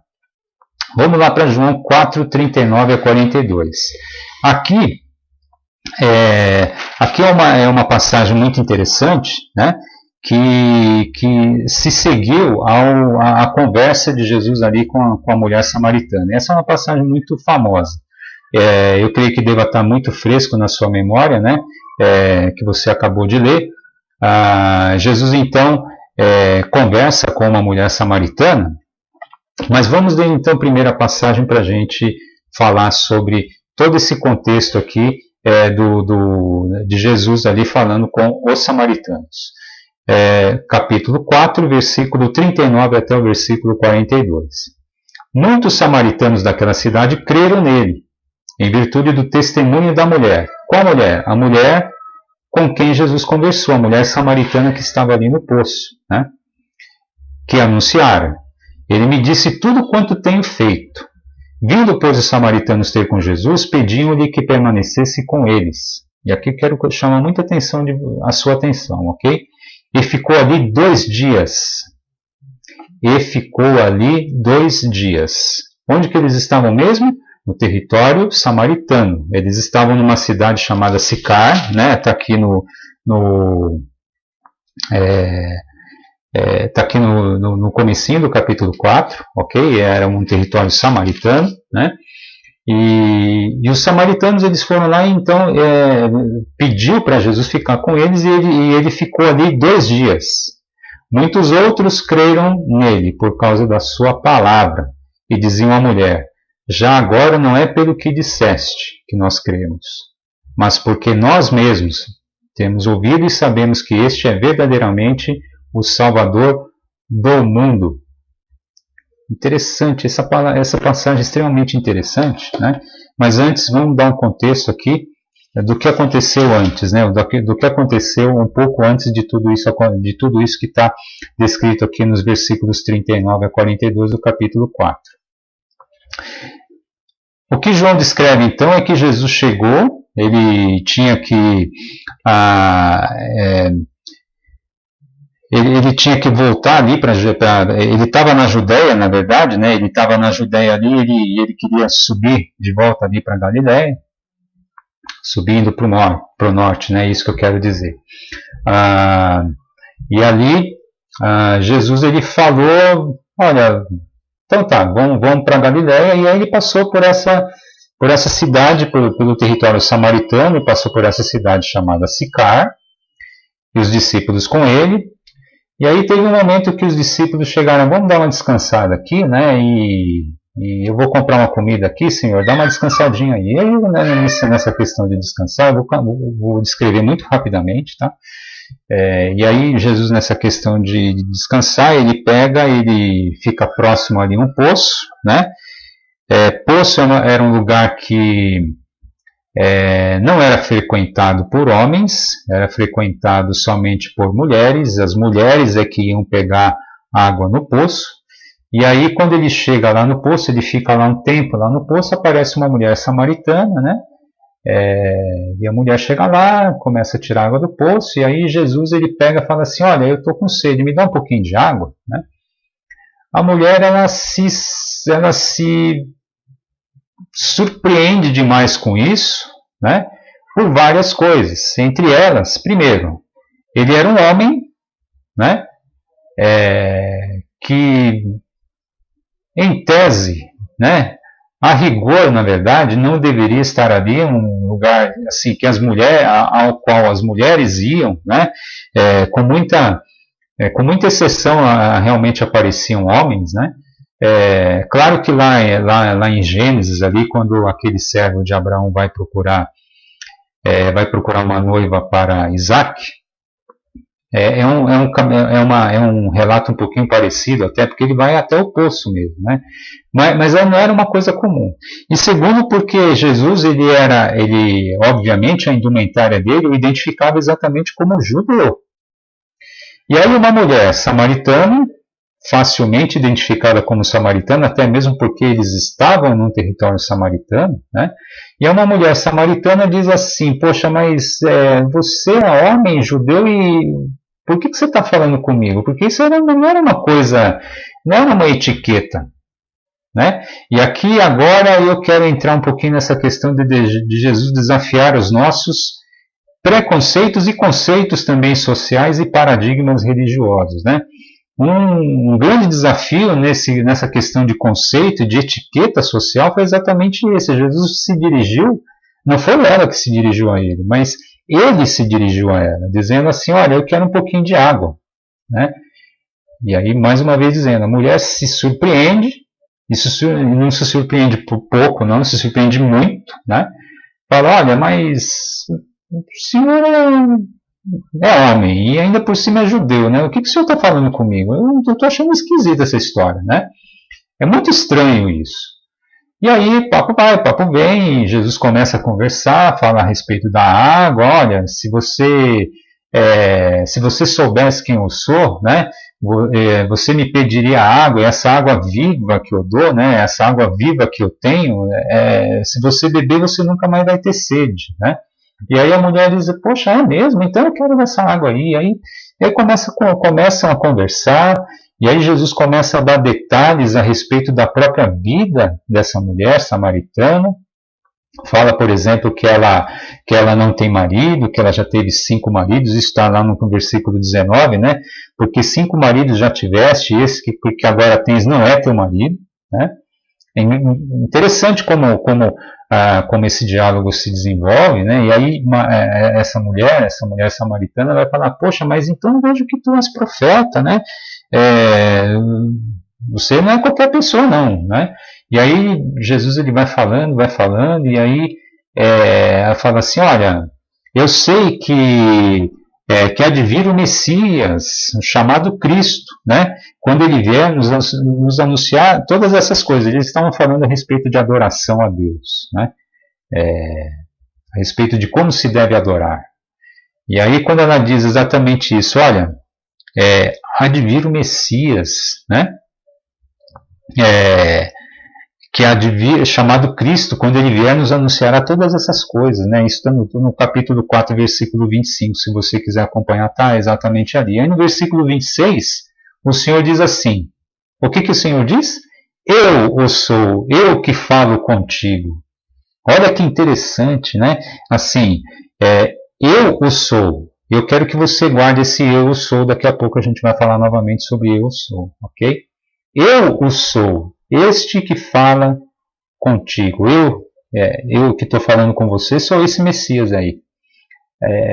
Vamos lá para João 4, 39 a 42. Aqui é uma passagem muito interessante, né? Que se seguiu à conversa de Jesus ali com a mulher samaritana. Essa é uma passagem muito famosa. Eu creio que deva estar muito fresco na sua memória, né? Que você acabou de ler. Jesus então conversa com uma mulher samaritana, mas vamos ler então a primeira passagem para a gente falar sobre todo esse contexto aqui de Jesus ali falando com os samaritanos. Capítulo 4, versículo 39 até o versículo 42. Muitos samaritanos daquela cidade creram nele, em virtude do testemunho da mulher. Qual mulher? A mulher com quem Jesus conversou, a mulher samaritana que estava ali no poço, né? Que anunciara. Ele me disse tudo quanto tenho feito. Vindo, pois, os samaritanos ter com Jesus, pediam-lhe que permanecesse com eles. E aqui quero chamar muita atenção, a sua atenção, ok? E ficou ali 2 dias. Onde que eles estavam mesmo? No território samaritano. Eles estavam numa cidade chamada Sicar, né? Está aqui no comecinho do capítulo 4, ok? Era um território samaritano, né? E os samaritanos eles foram lá e então pediu para Jesus ficar com eles e ele ficou ali 2 dias. Muitos outros creram nele por causa da sua palavra e diziam à mulher: já agora não é pelo que disseste que nós cremos, mas porque nós mesmos temos ouvido e sabemos que este é verdadeiramente o Salvador do mundo. interessante, essa passagem é extremamente interessante, né? Mas antes, vamos dar um contexto aqui do que aconteceu antes, né? Do que aconteceu um pouco antes de tudo isso que está descrito aqui nos versículos 39 a 42 do capítulo 4. O que João descreve então é que Jesus chegou, ele tinha que ele tinha que voltar ali ele estava na Judéia, na verdade, né? Ele estava na Judéia ali, ele queria subir de volta ali para Galiléia, subindo para o norte, né? Isso que eu quero dizer. E ali Jesus ele falou, olha, então tá, vamos para Galiléia, e aí ele passou por essa cidade, pelo território samaritano, passou por essa cidade chamada Sicar, e os discípulos com ele. E aí teve um momento que os discípulos chegaram, vamos dar uma descansada aqui, né? E eu vou comprar uma comida aqui, Senhor, dá uma descansadinha aí. E aí, né, nessa questão de descansar, eu vou descrever muito rapidamente, tá? E aí Jesus, nessa questão de descansar, ele fica próximo ali a um poço, né? Poço era um lugar que não era frequentado por homens, era frequentado somente por mulheres. As mulheres é que iam pegar água no poço. E aí, quando ele chega lá no poço, ele fica lá um tempo lá no poço, aparece uma mulher samaritana, né? E a mulher chega lá, começa a tirar água do poço, e aí Jesus ele pega e fala assim, olha, eu estou com sede, me dá um pouquinho de água, né? A mulher ela se surpreende demais com isso, né? Por várias coisas. Entre elas, primeiro, ele era um homem, né? Que, em tese, né? A rigor, na verdade, não deveria estar ali um lugar assim que ao qual as mulheres iam, né? Com muita exceção, realmente apareciam homens, né? Claro que lá em Gênesis, ali, quando aquele servo de Abraão vai procurar uma noiva para Isaac, é um relato um pouquinho parecido, até porque ele vai até o poço mesmo, né? Mas não era uma coisa comum. E segundo, porque Jesus, ele obviamente, a indumentária dele o identificava exatamente como judeu. E aí uma mulher samaritana, facilmente identificada como samaritana, até mesmo porque eles estavam num território samaritano, né? E uma mulher samaritana diz assim, poxa, mas você é homem judeu e por que você está falando comigo? Porque isso não era uma coisa, não era uma etiqueta, né? E aqui agora eu quero entrar um pouquinho nessa questão de Jesus desafiar os nossos preconceitos e conceitos também sociais e paradigmas religiosos, né? Um grande desafio nessa questão de conceito, de etiqueta social, foi exatamente esse. Jesus se dirigiu, não foi ela que se dirigiu a ele, mas ele se dirigiu a ela, dizendo assim, olha, eu quero um pouquinho de água, né? E aí, mais uma vez dizendo, a mulher se surpreende, não se surpreende por pouco, não se surpreende muito, né? Fala, olha, mas o senhor é homem, e ainda por cima é judeu, né? O que o senhor está falando comigo? Eu estou achando esquisita essa história, né? É muito estranho isso. E aí, papo vai, papo vem, Jesus começa a conversar, fala a respeito da água, olha, se você soubesse quem eu sou, né? Você me pediria água, e essa água viva que eu dou, né? Essa água viva que eu tenho, se você beber, você nunca mais vai ter sede, né? E aí a mulher diz, poxa, é mesmo? Então eu quero essa água aí. E aí começam a conversar, e aí Jesus começa a dar detalhes a respeito da própria vida dessa mulher samaritana. Fala, por exemplo, que ela não tem marido, que ela já teve 5 maridos, isso está lá no versículo 19, né? Porque 5 maridos já tiveste, esse que agora tens não é teu marido, né? É interessante como esse diálogo se desenvolve, né? E aí essa mulher samaritana vai falar, poxa, mas então eu vejo que tu és profeta, né? Você não é qualquer pessoa, não, né? E aí Jesus ele vai falando, e aí ela fala assim, olha, eu sei que que há de vir o Messias, o chamado Cristo, né? Quando ele vier nos anunciar todas essas coisas. Eles estavam falando a respeito de adoração a Deus, né? A respeito de como se deve adorar. E aí quando ela diz exatamente isso, olha, há de vir o Messias, né? Que há de vir, chamado Cristo, quando ele vier nos anunciará todas essas coisas, né? Isso está no capítulo 4, versículo 25, se você quiser acompanhar, está exatamente ali. Aí no versículo 26, o Senhor diz assim, o que o Senhor diz? Eu o sou, eu que falo contigo. Olha que interessante, né? Assim, eu o sou. Eu quero que você guarde esse eu o sou, daqui a pouco a gente vai falar novamente sobre eu o sou, ok? Eu o sou. Este que fala contigo, eu que estou falando com você, sou esse Messias aí.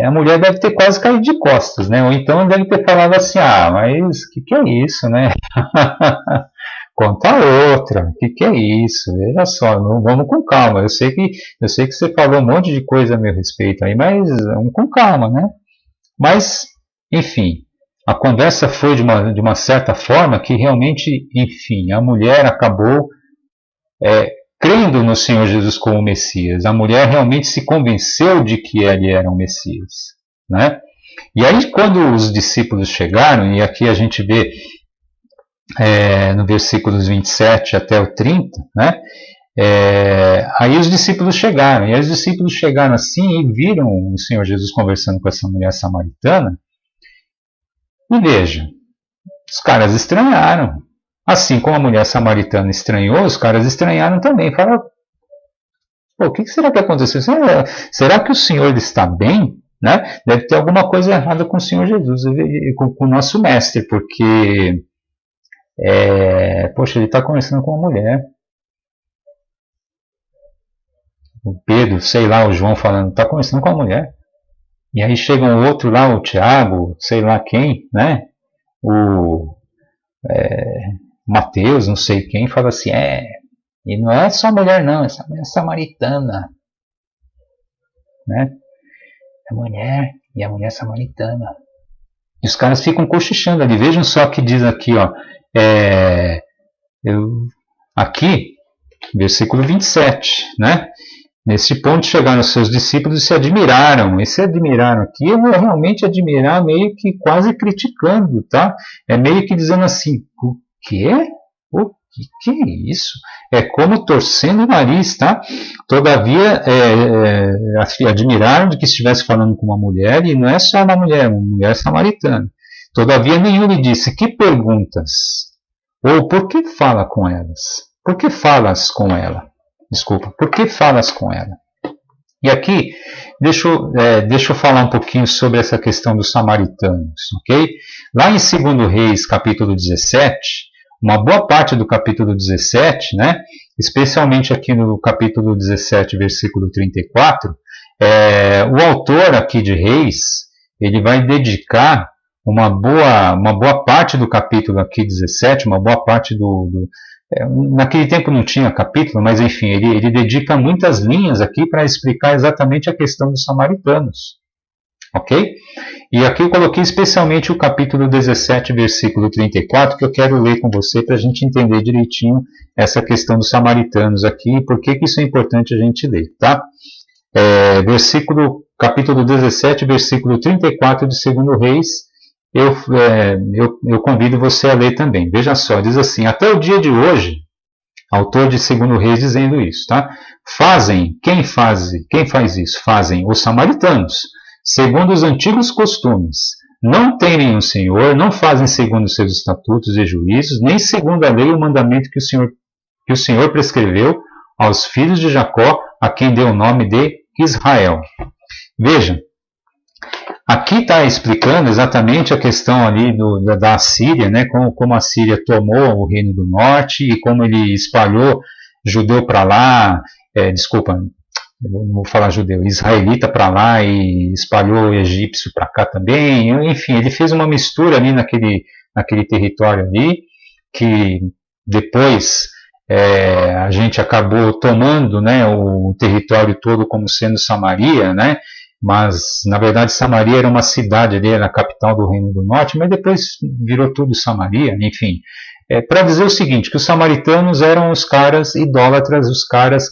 A mulher deve ter quase caído de costas, né? Ou então deve ter falado assim, mas o que é isso, né? Conta outra, o que é isso? Veja só, vamos com calma. Eu sei que você falou um monte de coisa a meu respeito aí, mas vamos com calma, né? Mas, enfim, a conversa foi de uma certa forma que realmente, enfim, a mulher acabou crendo no Senhor Jesus como Messias. A mulher realmente se convenceu de que ele era um Messias, né? E aí quando os discípulos chegaram, e aqui a gente vê no versículos 27 até o 30, né? Aí os discípulos chegaram, e aí os discípulos chegaram assim e viram o Senhor Jesus conversando com essa mulher samaritana, e veja, os caras estranharam. Assim como a mulher samaritana estranhou, os caras estranharam também. Falaram, o que será que aconteceu? Será que o Senhor está bem? Né? Deve ter alguma coisa errada com o Senhor Jesus, com o nosso mestre, porque, poxa, ele está conversando com uma mulher. O Pedro, sei lá, o João falando, está conversando com a mulher. E aí chega um outro lá, o Tiago, sei lá quem, né? O Mateus, não sei quem, fala assim, e não é só mulher não, essa mulher é samaritana, né? A mulher, e a mulher samaritana. E os caras ficam cochichando ali, vejam só que diz aqui, ó, aqui, versículo 27, né? Nesse ponto chegaram os seus discípulos e se admiraram. E se admiraram aqui, eu vou realmente admirar meio que quase criticando, tá? É meio que dizendo assim, o quê? O que é isso? É como torcendo o nariz, tá? Todavia, admiraram de que estivesse falando com uma mulher, e não é só uma mulher samaritana. Todavia, nenhum lhe disse, que perguntas? Ou por que fala com elas? Por que falas com ela? Desculpa, por que falas com ela? E aqui, deixa eu falar um pouquinho sobre essa questão dos samaritanos, ok? Lá em 2 Reis, capítulo 17, uma boa parte do capítulo 17, né? Especialmente aqui no capítulo 17, versículo 34, o autor aqui de Reis, ele vai dedicar uma boa parte do capítulo aqui 17, uma boa parte naquele tempo não tinha capítulo, mas enfim, ele dedica muitas linhas aqui para explicar exatamente a questão dos samaritanos. Ok? E aqui eu coloquei especialmente o capítulo 17, versículo 34, que eu quero ler com você para a gente entender direitinho essa questão dos samaritanos aqui e por que isso é importante a gente ler, tá? Capítulo 17, versículo 34 de 2 Reis, eu convido você a ler também. Veja só, diz assim, até o dia de hoje, autor de 2 Reis dizendo isso, tá? Quem faz isso? Fazem os samaritanos, segundo os antigos costumes. Não temem o Senhor, não fazem segundo os seus estatutos e juízos, nem segundo a lei e o mandamento que o Senhor prescreveu aos filhos de Jacó, a quem deu o nome de Israel. Veja, aqui está explicando exatamente a questão ali da Assíria, né? Como a Assíria tomou o reino do norte e como ele espalhou judeu para lá, não vou falar judeu, israelita para lá e espalhou o egípcio para cá também. Enfim, ele fez uma mistura ali naquele território ali, que depois a gente acabou tomando, né, o território todo como sendo Samaria, né? mas na verdade Samaria era uma cidade ali, era a capital do Reino do Norte, mas depois virou tudo Samaria, enfim. Para dizer o seguinte, que os samaritanos eram os caras idólatras, os caras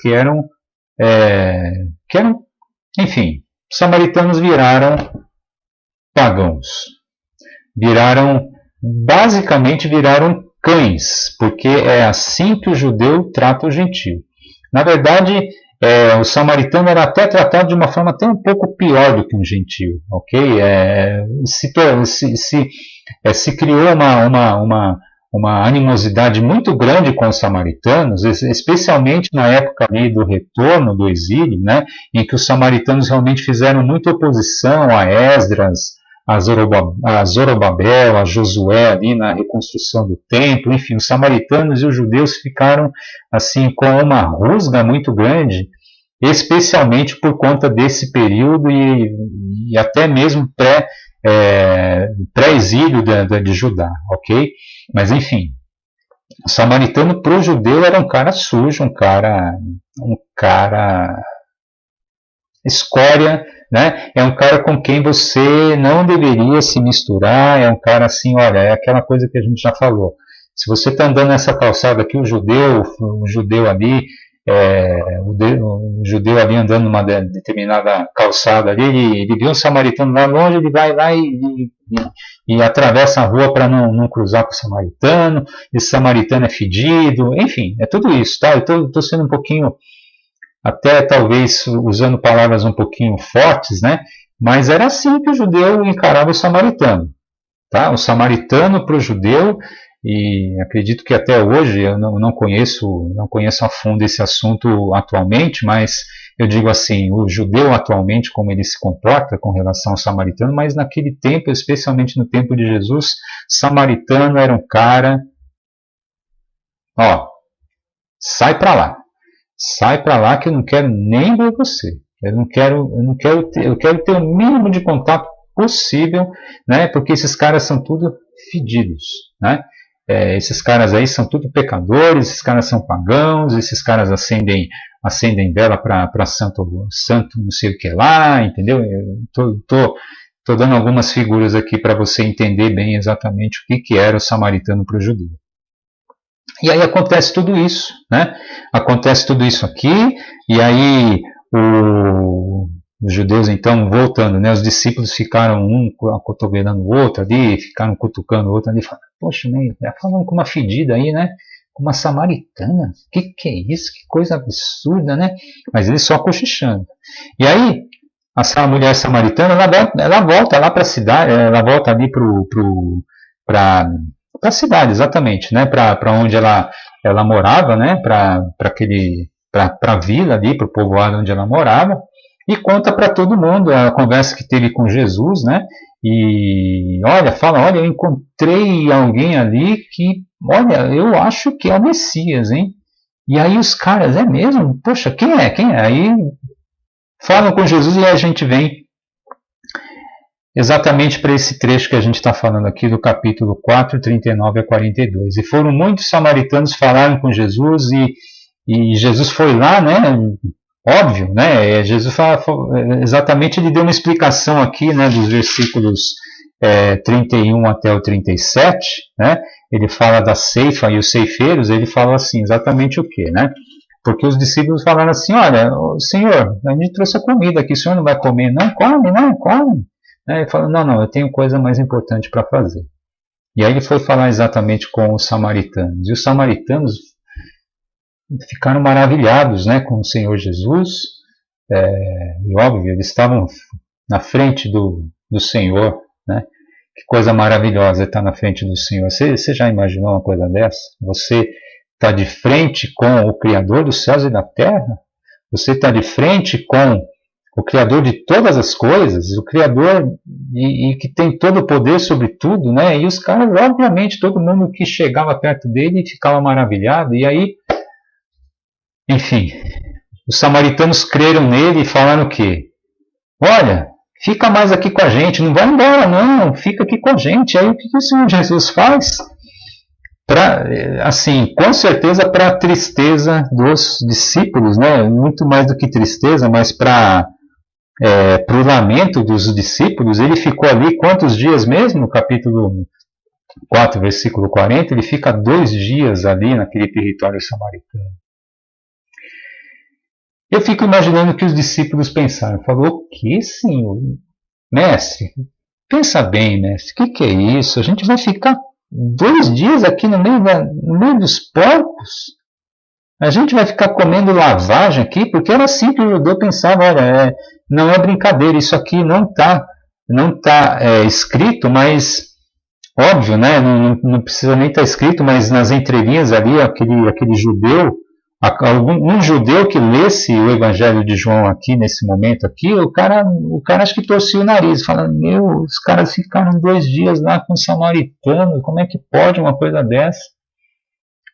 enfim, os samaritanos viraram pagãos, basicamente viraram cães, porque é assim que o judeu trata o gentio. Na verdade, o samaritano era até tratado de uma forma até um pouco pior do que um gentio, ok? Se criou uma animosidade muito grande com os samaritanos, especialmente na época ali do retorno do exílio, né, em que os samaritanos realmente fizeram muita oposição a Esdras, a Zorobabel, a Josué ali na reconstrução do templo. Enfim, os samaritanos e os judeus ficaram assim com uma rusga muito grande, especialmente por conta desse período e até mesmo pré-exílio de Judá, ok? Mas enfim, o samaritano para o judeu era um cara sujo, um cara escória, né? É um cara com quem você não deveria se misturar, é um cara assim, olha, é aquela coisa que a gente já falou. Se você está andando nessa calçada aqui, o judeu ali, o judeu ali andando numa determinada calçada ali, ele vê um samaritano lá longe, ele vai lá e atravessa a rua para não cruzar com o samaritano, esse samaritano é fedido, enfim, é tudo isso, tá? Eu estou sendo um pouquinho, até talvez usando palavras um pouquinho fortes, né? Mas era assim que o judeu encarava o samaritano, tá? O samaritano para o judeu, e acredito que até hoje eu não conheço a fundo esse assunto atualmente, mas eu digo assim, o judeu atualmente como ele se comporta com relação ao samaritano, mas naquele tempo, especialmente no tempo de Jesus, samaritano era um cara, ó, sai para lá que eu não quero nem ver você. Eu quero ter o mínimo de contato possível, né? Porque esses caras são tudo fedidos, né? Esses caras aí são tudo pecadores, esses caras são pagãos, esses caras acendem vela para santo não sei o que lá, entendeu? Eu tô dando algumas figuras aqui para você entender bem exatamente o que era o samaritano para o judeu. E aí acontece tudo isso, né? Acontece tudo isso aqui, e aí os judeus, então, voltando, né? Os discípulos ficaram um acotovelando o outro ali, ficaram cutucando o outro ali, falando, poxa, né? Falando com uma fedida aí, né? Com uma samaritana, que é isso? Que coisa absurda, né? Mas eles só cochichando. E aí, a mulher samaritana, ela volta lá para a cidade, ela volta ali para a cidade, exatamente, né? Para onde ela morava, né? Para a vila ali, para o povoado onde ela morava, e conta para todo mundo a conversa que teve com Jesus, né? E olha, eu encontrei alguém ali que, olha, eu acho que é o Messias, hein? E aí os caras, é mesmo? Poxa, quem é? Aí falam com Jesus e a gente vem exatamente para esse trecho que a gente está falando aqui do capítulo 4, 39 a 42. E foram muitos samaritanos falaram com Jesus e Jesus foi lá, né? Óbvio, né? Jesus exatamente, ele deu uma explicação aqui, né? Dos versículos 31 até o 37, né? Ele fala da ceifa e os ceifeiros, ele fala assim, exatamente o que, né? Porque os discípulos falaram assim, olha, Senhor, a gente trouxe a comida aqui, o Senhor não vai comer? Não, come. Ele falou, não, eu tenho coisa mais importante para fazer. E aí ele foi falar exatamente com os samaritanos. E os samaritanos ficaram maravilhados, né, com o Senhor Jesus. E óbvio, eles estavam na frente do Senhor, né? Que coisa maravilhosa estar na frente do Senhor. Você já imaginou uma coisa dessa? Você está de frente com o Criador dos céus e da terra? Você está de frente com o Criador de todas as coisas, o Criador e que tem todo o poder sobre tudo, né? E os caras, obviamente, todo mundo que chegava perto dele ficava maravilhado. E aí, enfim, os samaritanos creram nele e falaram o quê? Olha, fica mais aqui com a gente, não vai embora não, fica aqui com a gente. Aí o que o Senhor Jesus faz? Assim, com certeza para a tristeza dos discípulos, né? Muito mais do que tristeza, mas para para o lamento dos discípulos, ele ficou ali quantos dias mesmo? No capítulo 4, versículo 40, ele fica 2 dias ali naquele território samaritano. Eu fico imaginando o que os discípulos pensaram. Falou, o que, Senhor? Mestre, pensa bem, mestre, o que é isso? A gente vai ficar 2 dias aqui no meio dos porcos? A gente vai ficar comendo lavagem aqui? Porque era assim que o judeu pensava, olha, não é brincadeira, isso aqui não está escrito, mas óbvio, né? Não precisa nem estar escrito, mas nas entrelinhas ali, aquele judeu, um judeu que lesse o Evangelho de João aqui, nesse momento aqui, o cara acho que torcia o nariz, falando, os caras ficaram 2 dias lá com os samaritanos, como é que pode uma coisa dessa?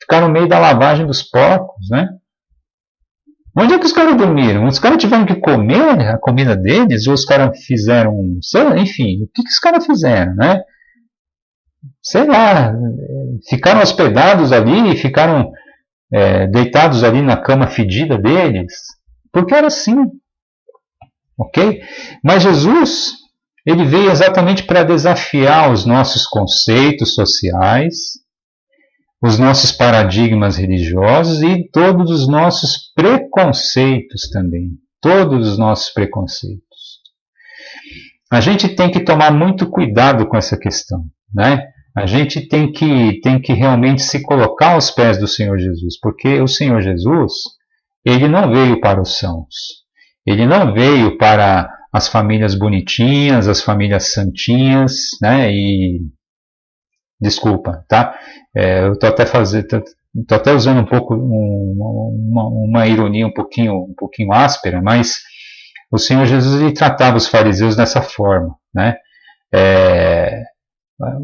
Ficaram no meio da lavagem dos porcos, né? Onde é que os caras dormiram? Os caras tiveram que comer a comida deles? Ou os caras fizeram, enfim, o que os caras fizeram, né? Sei lá, ficaram hospedados ali, ficaram deitados ali na cama fedida deles, porque era assim, ok? Mas Jesus, ele veio exatamente para desafiar os nossos conceitos sociais, os nossos paradigmas religiosos e todos os nossos preconceitos também, todos os nossos preconceitos. A gente tem que tomar muito cuidado com essa questão, né? A gente tem que realmente se colocar aos pés do Senhor Jesus, porque o Senhor Jesus, ele não veio para os sãos, ele não veio para as famílias bonitinhas, as famílias santinhas, né? Desculpa, tá? Eu tô até usando um pouco uma ironia um pouquinho áspera, mas o Senhor Jesus ele tratava os fariseus dessa forma, né?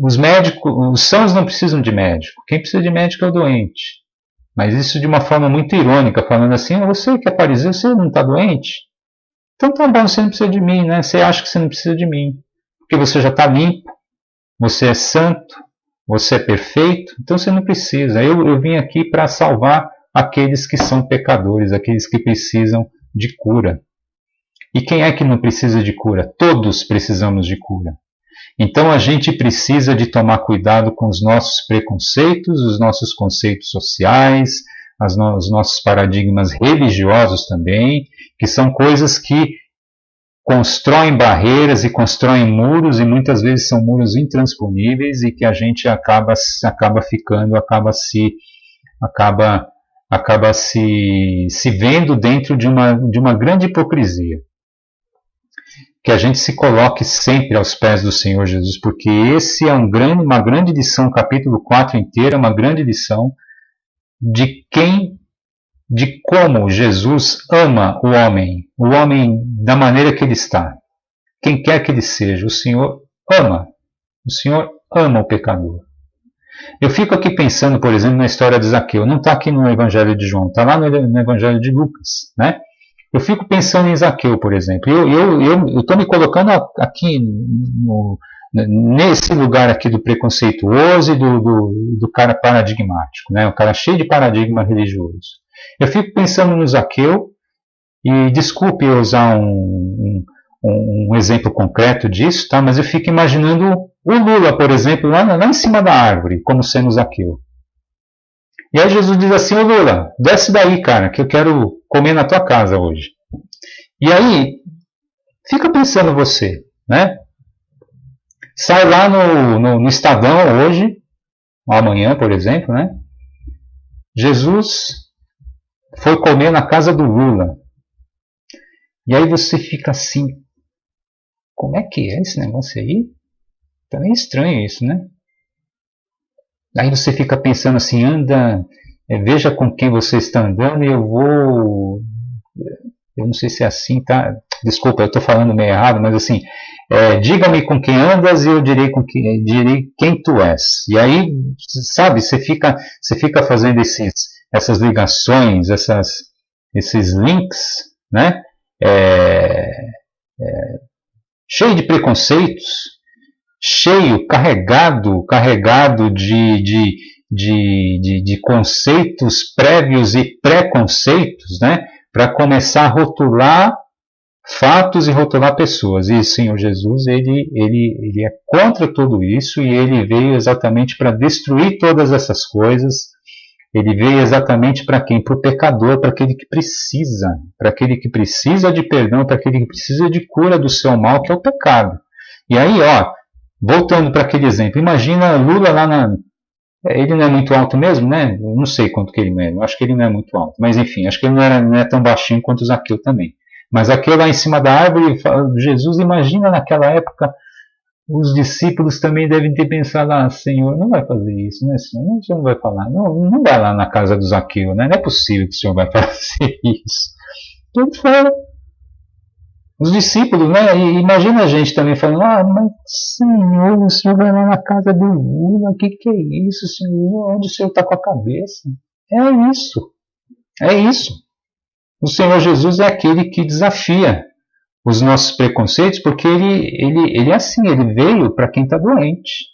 Os médicos, os sãos não precisam de médico. Quem precisa de médico é o doente. Mas isso de uma forma muito irônica, falando assim, você que é fariseu, você não está doente? Então tá bom, você não precisa de mim, né? Você acha que você não precisa de mim. Porque você já está limpo, você é santo, você é perfeito, então você não precisa. Eu vim aqui para salvar aqueles que são pecadores, aqueles que precisam de cura. E quem é que não precisa de cura? Todos precisamos de cura. Então a gente precisa de tomar cuidado com os nossos preconceitos, os nossos conceitos sociais, os nossos paradigmas religiosos também, que são coisas que constroem barreiras e constroem muros, e muitas vezes são muros intransponíveis e que a gente acaba se vendo dentro de uma grande hipocrisia. Que a gente se coloque sempre aos pés do Senhor Jesus, porque esse é uma grande lição, o capítulo 4 inteiro é uma grande lição de como Jesus ama o homem da maneira que ele está, quem quer que ele seja, o Senhor ama o pecador. Eu fico aqui pensando, por exemplo, na história de Zaqueu, não está aqui no Evangelho de João, está lá no Evangelho de Lucas, né? Eu fico pensando em Zaqueu, por exemplo. Eu estou me colocando aqui nesse lugar aqui do preconceituoso e do cara paradigmático, né? O cara cheio de paradigma religioso. Eu fico pensando no Zaqueu, e desculpe eu usar um exemplo concreto disso, tá? Mas eu fico imaginando o Lula, por exemplo, lá em cima da árvore, como sendo Zaqueu. E aí Jesus diz assim, ô Lula, desce daí, cara, que eu quero comer na tua casa hoje. E aí, fica pensando você, né? Sai lá no Estadão hoje, ou amanhã, por exemplo, né? Jesus foi comer na casa do Lula. E aí você fica assim, como é que é esse negócio aí? Tá meio estranho isso, né? Aí você fica pensando assim, veja com quem você está andando e eu não sei se é assim, tá? Desculpa, eu estou falando meio errado, mas assim, diga-me com quem andas e eu direi quem tu és. E aí, sabe, você fica fazendo essas ligações, esses links, né? Cheio de preconceitos, carregado de conceitos prévios e preconceitos, né? Para começar a rotular fatos e rotular pessoas. E o Senhor Jesus, ele é contra tudo isso, e ele veio exatamente para destruir todas essas coisas. Ele veio exatamente para quem? Para o pecador, para aquele que precisa de perdão, para aquele que precisa de cura do seu mal, que é o pecado. E aí, voltando para aquele exemplo, imagina Lula lá na... Ele não é muito alto mesmo, né? Eu não sei quanto que ele mede, eu acho que ele não é muito alto. Mas enfim, acho que ele não é tão baixinho quanto o Zaqueu também. Mas Zaqueu lá em cima da árvore, Jesus, imagina naquela época, os discípulos também devem ter pensado, Senhor, não vai fazer isso, né, Senhor? O Senhor não vai falar, não vai lá na casa do Zaqueu, né? Não é possível que o Senhor vai fazer isso. Tudo fora. Os discípulos, né? E imagina a gente também falando, mas Senhor, o Senhor vai lá na casa do Lula, o que é isso, Senhor? Onde o Senhor está com a cabeça? É isso. O Senhor Jesus é aquele que desafia os nossos preconceitos, porque ele é assim, ele veio para quem está doente.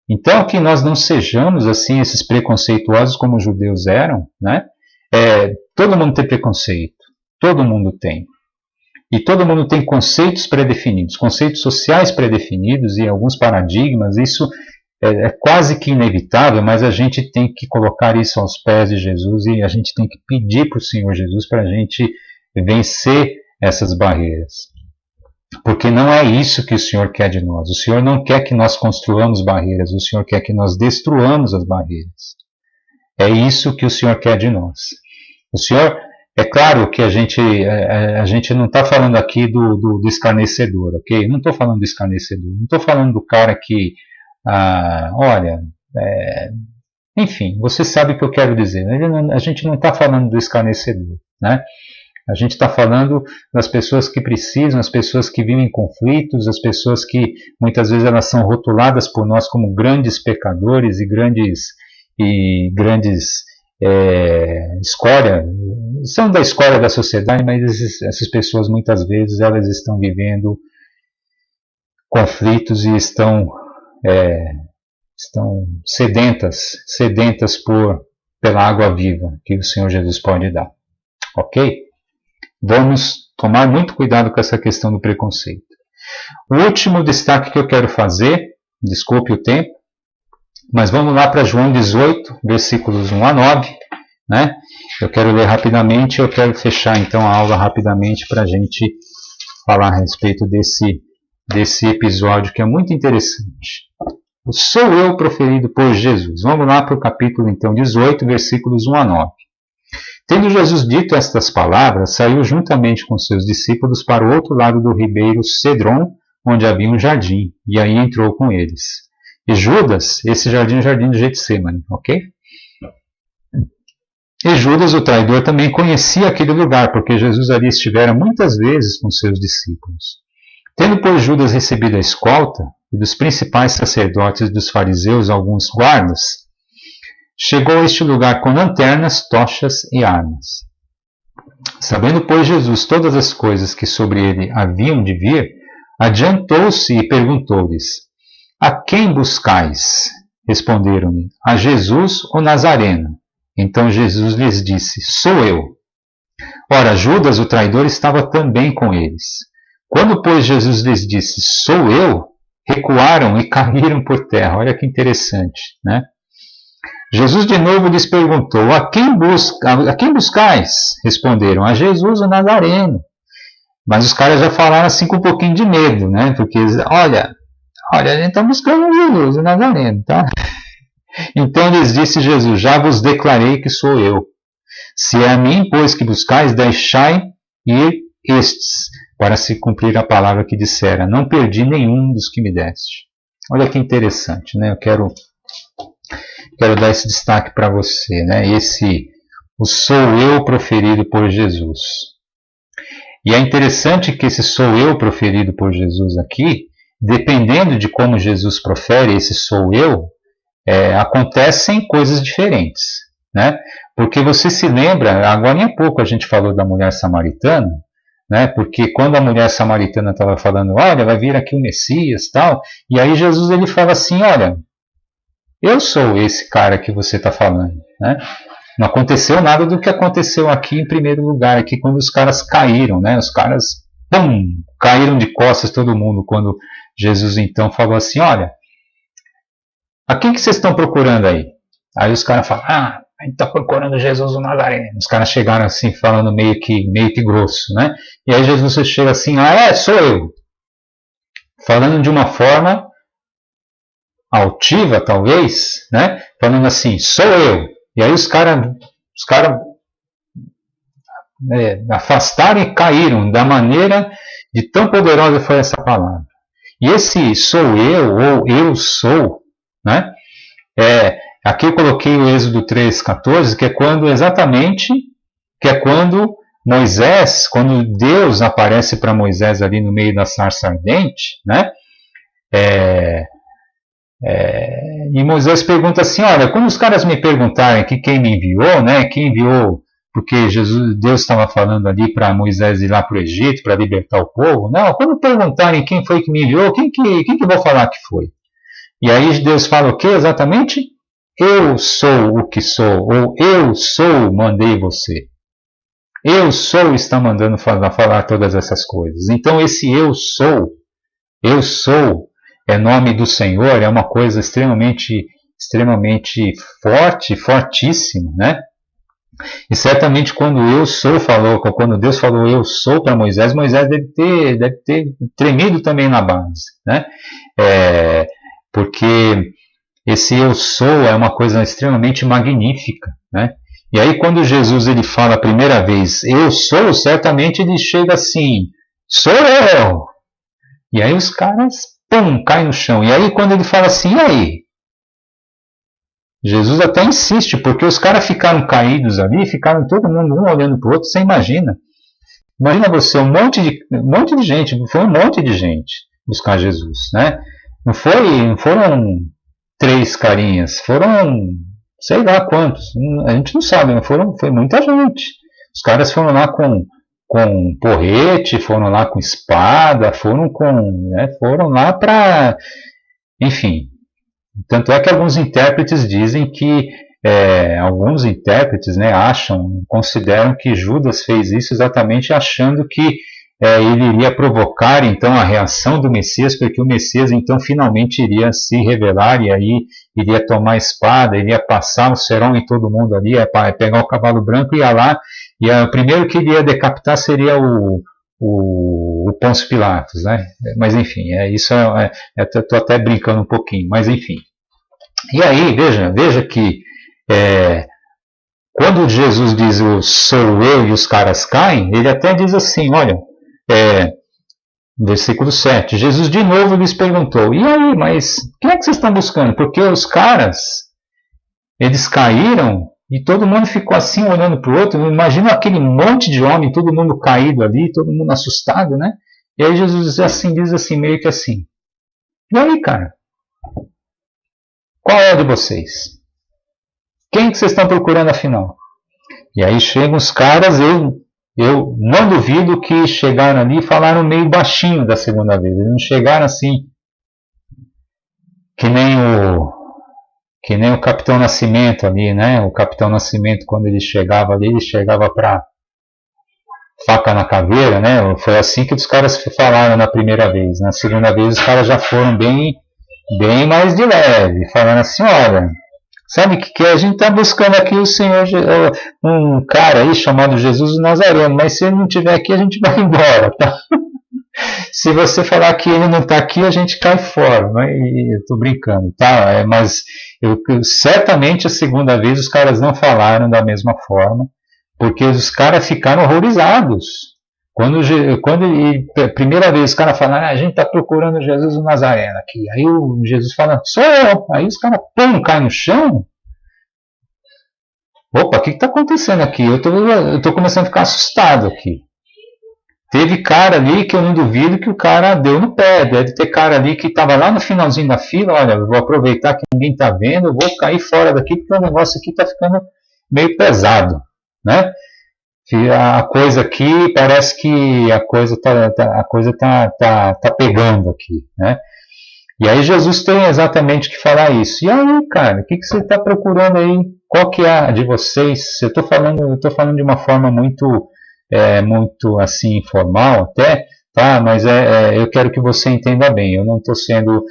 Então, que nós não sejamos assim, esses preconceituosos como os judeus eram, né? Todo mundo tem preconceito, todo mundo tem. E todo mundo tem conceitos pré-definidos, conceitos sociais pré-definidos e alguns paradigmas. Isso é quase que inevitável, mas a gente tem que colocar isso aos pés de Jesus e a gente tem que pedir para o Senhor Jesus para a gente vencer essas barreiras. Porque não é isso que o Senhor quer de nós. O Senhor não quer que nós construamos barreiras, o Senhor quer que nós destruamos as barreiras. É isso que o Senhor quer de nós. O Senhor... É claro que a gente não está falando aqui do escarnecedor, ok? Não estou falando do escarnecedor, não estou falando do cara que, enfim, você sabe o que eu quero dizer. A gente não está falando do escarnecedor, né? A gente está falando das pessoas que precisam, as pessoas que vivem em conflitos, as pessoas que muitas vezes elas são rotuladas por nós como grandes pecadores e grandes escória, são da escória da sociedade, mas essas pessoas muitas vezes elas estão vivendo conflitos e estão sedentas pela água viva que o Senhor Jesus pode dar. Ok? Vamos tomar muito cuidado com essa questão do preconceito. O último destaque que eu quero fazer, desculpe o tempo, mas vamos lá para João 18, versículos 1 a 9, né? Eu quero ler rapidamente, eu quero fechar então a aula rapidamente para a gente falar a respeito desse episódio que é muito interessante. O sou eu proferido por Jesus. Vamos lá para o capítulo então 18, versículos 1 a 9. Tendo Jesus dito estas palavras, saiu juntamente com seus discípulos para o outro lado do ribeiro Cedron, onde havia um jardim, e aí entrou com eles. E Judas, esse jardim é o jardim de Getsemane, ok? E Judas, o traidor, também conhecia aquele lugar, porque Jesus ali estivera muitas vezes com seus discípulos. Tendo, pois, Judas recebido a escolta, e dos principais sacerdotes e dos fariseus alguns guardas, chegou a este lugar com lanternas, tochas e armas. Sabendo, pois, Jesus todas as coisas que sobre ele haviam de vir, adiantou-se e perguntou-lhes: A quem buscais? Responderam-lhe: A Jesus, o Nazareno. Então Jesus lhes disse: Sou eu. Ora, Judas, o traidor, estava também com eles. Quando, pois, Jesus lhes disse: Sou eu, recuaram e caíram por terra. Olha que interessante, né? Jesus de novo lhes perguntou: A quem buscais? Responderam: A Jesus, o Nazareno. Mas os caras já falaram assim com um pouquinho de medo, né? Porque, olha, a gente está buscando Jesus, o Nazareno, tá? Então lhes disse Jesus: Já vos declarei que sou eu. Se é a mim, pois, que buscais, deixai ir estes, para se cumprir a palavra que dissera: Não perdi nenhum dos que me deste. Olha que interessante, né? Eu quero dar esse destaque para você, né? O sou eu proferido por Jesus. E é interessante que esse sou eu proferido por Jesus aqui, dependendo de como Jesus profere esse sou eu, acontecem coisas diferentes, né? Porque você se lembra, agora há pouco a gente falou da mulher samaritana, né? Porque quando a mulher samaritana estava falando, olha, vai vir aqui o Messias, tal, e aí Jesus ele fala assim, olha, eu sou esse cara que você está falando, né? Não aconteceu nada do que aconteceu aqui em primeiro lugar, aqui quando os caras caíram, né? Os caras pum, caíram de costas todo mundo, quando Jesus então falou assim, olha, a quem que vocês estão procurando aí? Aí os caras falam, a gente está procurando Jesus o Nazareno. Os caras chegaram assim, falando meio que grosso, né? E aí Jesus chega assim, sou eu. Falando de uma forma altiva, talvez, né? Falando assim, sou eu. E aí os caras afastaram e caíram da maneira de tão poderosa foi essa palavra. E esse sou eu, ou eu sou, né? Aqui eu coloquei o Êxodo 3,14, que é quando Moisés, quando Deus aparece para Moisés ali no meio da sarça ardente, né? E Moisés pergunta assim, olha, quando os caras me perguntarem que quem me enviou, né? Quem enviou, porque Deus estava falando ali para Moisés ir lá para o Egito para libertar o povo, não, quando perguntarem quem foi que me enviou, quem que eu vou falar que foi? E aí Deus fala o que exatamente? Eu sou o que sou, ou eu sou, mandei você. Eu sou está mandando falar todas essas coisas. Então esse eu sou é nome do Senhor, é uma coisa extremamente forte, fortíssima, né? E certamente quando Deus falou eu sou para Moisés, Moisés deve ter tremido também na base, né? Porque esse eu sou é uma coisa extremamente magnífica, né? E aí quando Jesus ele fala a primeira vez, eu sou, certamente ele chega assim, sou eu! E aí os caras, pum, caem no chão. E aí quando ele fala assim, e aí? Jesus até insiste, porque os caras ficaram caídos ali, ficaram todo mundo um olhando para o outro, você imagina. Imagina você, um monte de gente, foi um monte de gente buscar Jesus, né? Não foram 3 carinhas, foram sei lá quantos, a gente não sabe, mas foi muita gente. Os caras foram lá com porrete, foram lá com espada, foram lá para, enfim. Tanto é que alguns intérpretes dizem que alguns intérpretes, né, consideram que Judas fez isso exatamente achando que ele iria provocar então a reação do Messias, porque o Messias então finalmente iria se revelar e aí iria tomar a espada, iria passar o cerol em todo mundo ali, pegar o cavalo branco e ia lá, e o primeiro que iria decapitar seria o Pôncio Pilatos, né? Mas enfim, estou até brincando um pouquinho, mas enfim. E aí, veja que quando Jesus diz sou eu e os caras caem, ele até diz assim, olha, versículo 7, Jesus de novo lhes perguntou, e aí, mas quem é que vocês estão buscando? Porque os caras, eles caíram e todo mundo ficou assim olhando para o outro, imagina aquele monte de homem, todo mundo caído ali, todo mundo assustado, né? E aí Jesus diz assim, meio que assim, e aí, cara? Qual é a de vocês? Quem que vocês estão procurando afinal? E aí chegam os caras, eu não duvido que chegaram ali e falaram meio baixinho da segunda vez. Eles não chegaram assim, que nem o Capitão Nascimento ali, né? O Capitão Nascimento, quando ele chegava ali, ele chegava para faca na caveira, né? Foi assim que os caras falaram na primeira vez. Na segunda vez, os caras já foram bem mais de leve, falando assim, olha, sabe o que a gente está buscando aqui o Senhor, um cara aí chamado Jesus o Nazareno, mas se ele não estiver aqui, a gente vai embora, tá? Se você falar que ele não está aqui, a gente cai fora, né? E eu estou brincando, tá? Mas certamente a segunda vez os caras não falaram da mesma forma, porque os caras ficaram horrorizados. Quando a primeira vez os caras falaram, a gente está procurando Jesus o Nazareno aqui. Aí o Jesus fala, sou eu. Aí os caras, pum, caem no chão. Opa, o que está acontecendo aqui? Eu estou começando a ficar assustado aqui. Teve cara ali que eu não duvido que o cara deu no pé. Deve ter cara ali que estava lá no finalzinho da fila. Olha, eu vou aproveitar que ninguém está vendo, eu vou cair fora daqui porque o negócio aqui está ficando meio pesado, né? A coisa aqui parece que a coisa tá pegando aqui, né? E aí Jesus tem exatamente que falar isso. E aí, cara, o que você está procurando aí? Qual que é a de vocês? Eu estou falando de uma forma muito assim informal até, mas eu quero que você entenda bem. Eu não estou sendo,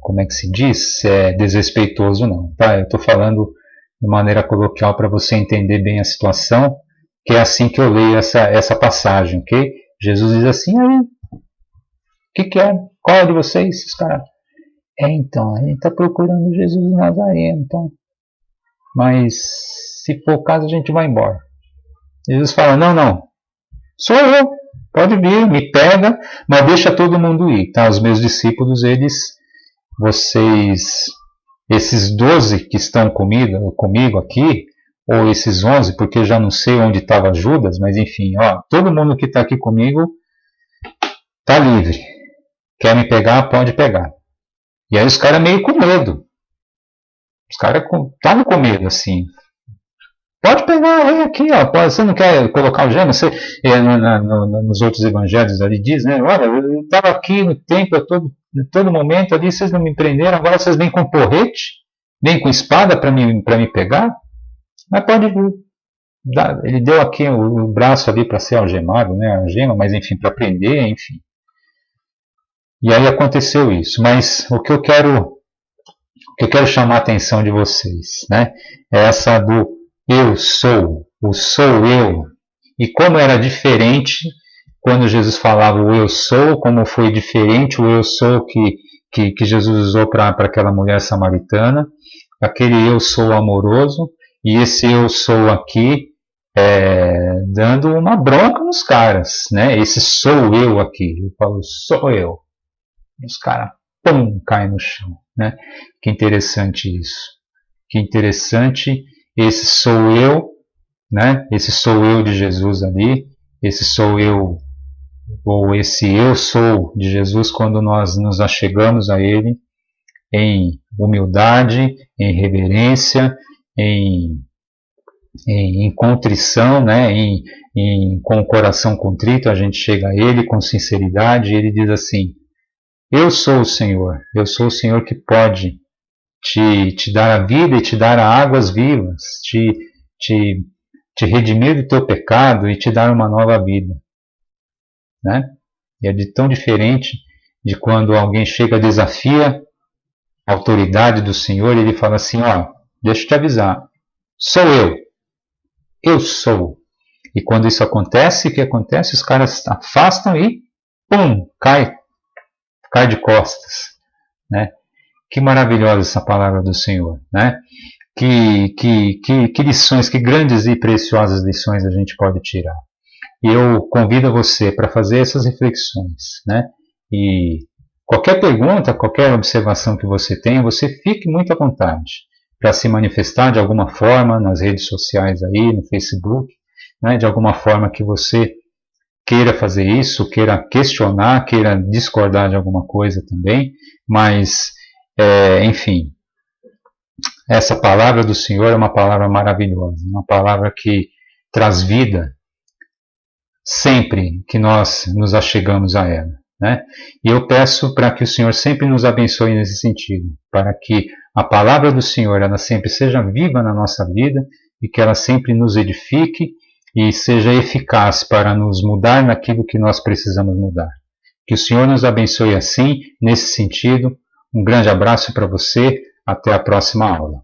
como é que se diz? Desrespeitoso, não. Tá? Eu estou falando de maneira coloquial para você entender bem a situação, que é assim que eu leio essa passagem, ok? Jesus diz assim, aí, o que é? Qual é de vocês, esses caras? Então, a gente está procurando Jesus de Nazaré, então. Mas, se for o caso, a gente vai embora. Jesus fala, não, sou eu, pode vir, me pega, mas deixa todo mundo ir, tá? Os meus discípulos, esses 12 que estão comigo aqui, ou esses 11, porque eu já não sei onde estava Judas, mas enfim, ó, todo mundo que está aqui comigo está livre. Quer me pegar, pode pegar. E aí os caras meio com medo. Os caras estavam com medo, assim. Pode pegar, vem aqui, ó. Você não quer colocar o gêmeo? Nos outros evangelhos ali diz, né? Olha, eu estava aqui no templo a todo momento ali, vocês não me prenderam, agora vocês vêm com porrete, vêm com espada para me pegar? Mas pode vir. Ele deu aqui o braço ali para ser algemado, né? A gema, mas enfim, para prender, enfim. E aí aconteceu isso. Mas o que eu quero chamar a atenção de vocês, né? É essa do eu sou, o sou eu. E como era diferente quando Jesus falava o eu sou, como foi diferente o eu sou que Jesus usou para aquela mulher samaritana, aquele eu sou amoroso, e esse eu sou aqui dando uma bronca nos caras, né? Esse sou eu aqui, eu falo sou eu. E os caras, pum, caem no chão, né? Que interessante isso. Que interessante esse sou eu, né? Esse sou eu de Jesus ali, esse sou eu, ou esse eu sou de Jesus quando nós nos achegamos a Ele em humildade, em reverência, em contrição, né? Com o coração contrito, a gente chega a Ele com sinceridade e Ele diz assim, eu sou o Senhor que pode te dar a vida e te dar águas vivas, te redimir do teu pecado e te dar uma nova vida. Né? E é de tão diferente de quando alguém chega, desafia a autoridade do Senhor e ele fala assim, ó, deixa eu te avisar, sou eu sou. E quando isso acontece, o que acontece? Os caras afastam e, pum, cai de costas, né? Que maravilhosa essa palavra do Senhor, né? Que lições, que grandes e preciosas lições a gente pode tirar. E eu convido você para fazer essas reflexões, né? E qualquer pergunta, qualquer observação que você tenha, você fique muito à vontade para se manifestar de alguma forma nas redes sociais aí, no Facebook, né? De alguma forma que você queira fazer isso, queira questionar, queira discordar de alguma coisa também, mas, enfim, essa palavra do Senhor é uma palavra maravilhosa, uma palavra que traz vida sempre que nós nos achegamos a ela, né? E eu peço para que o Senhor sempre nos abençoe nesse sentido, para que a palavra do Senhor ela sempre seja viva na nossa vida e que ela sempre nos edifique e seja eficaz para nos mudar naquilo que nós precisamos mudar. Que o Senhor nos abençoe assim, nesse sentido. Um grande abraço para você, até a próxima aula.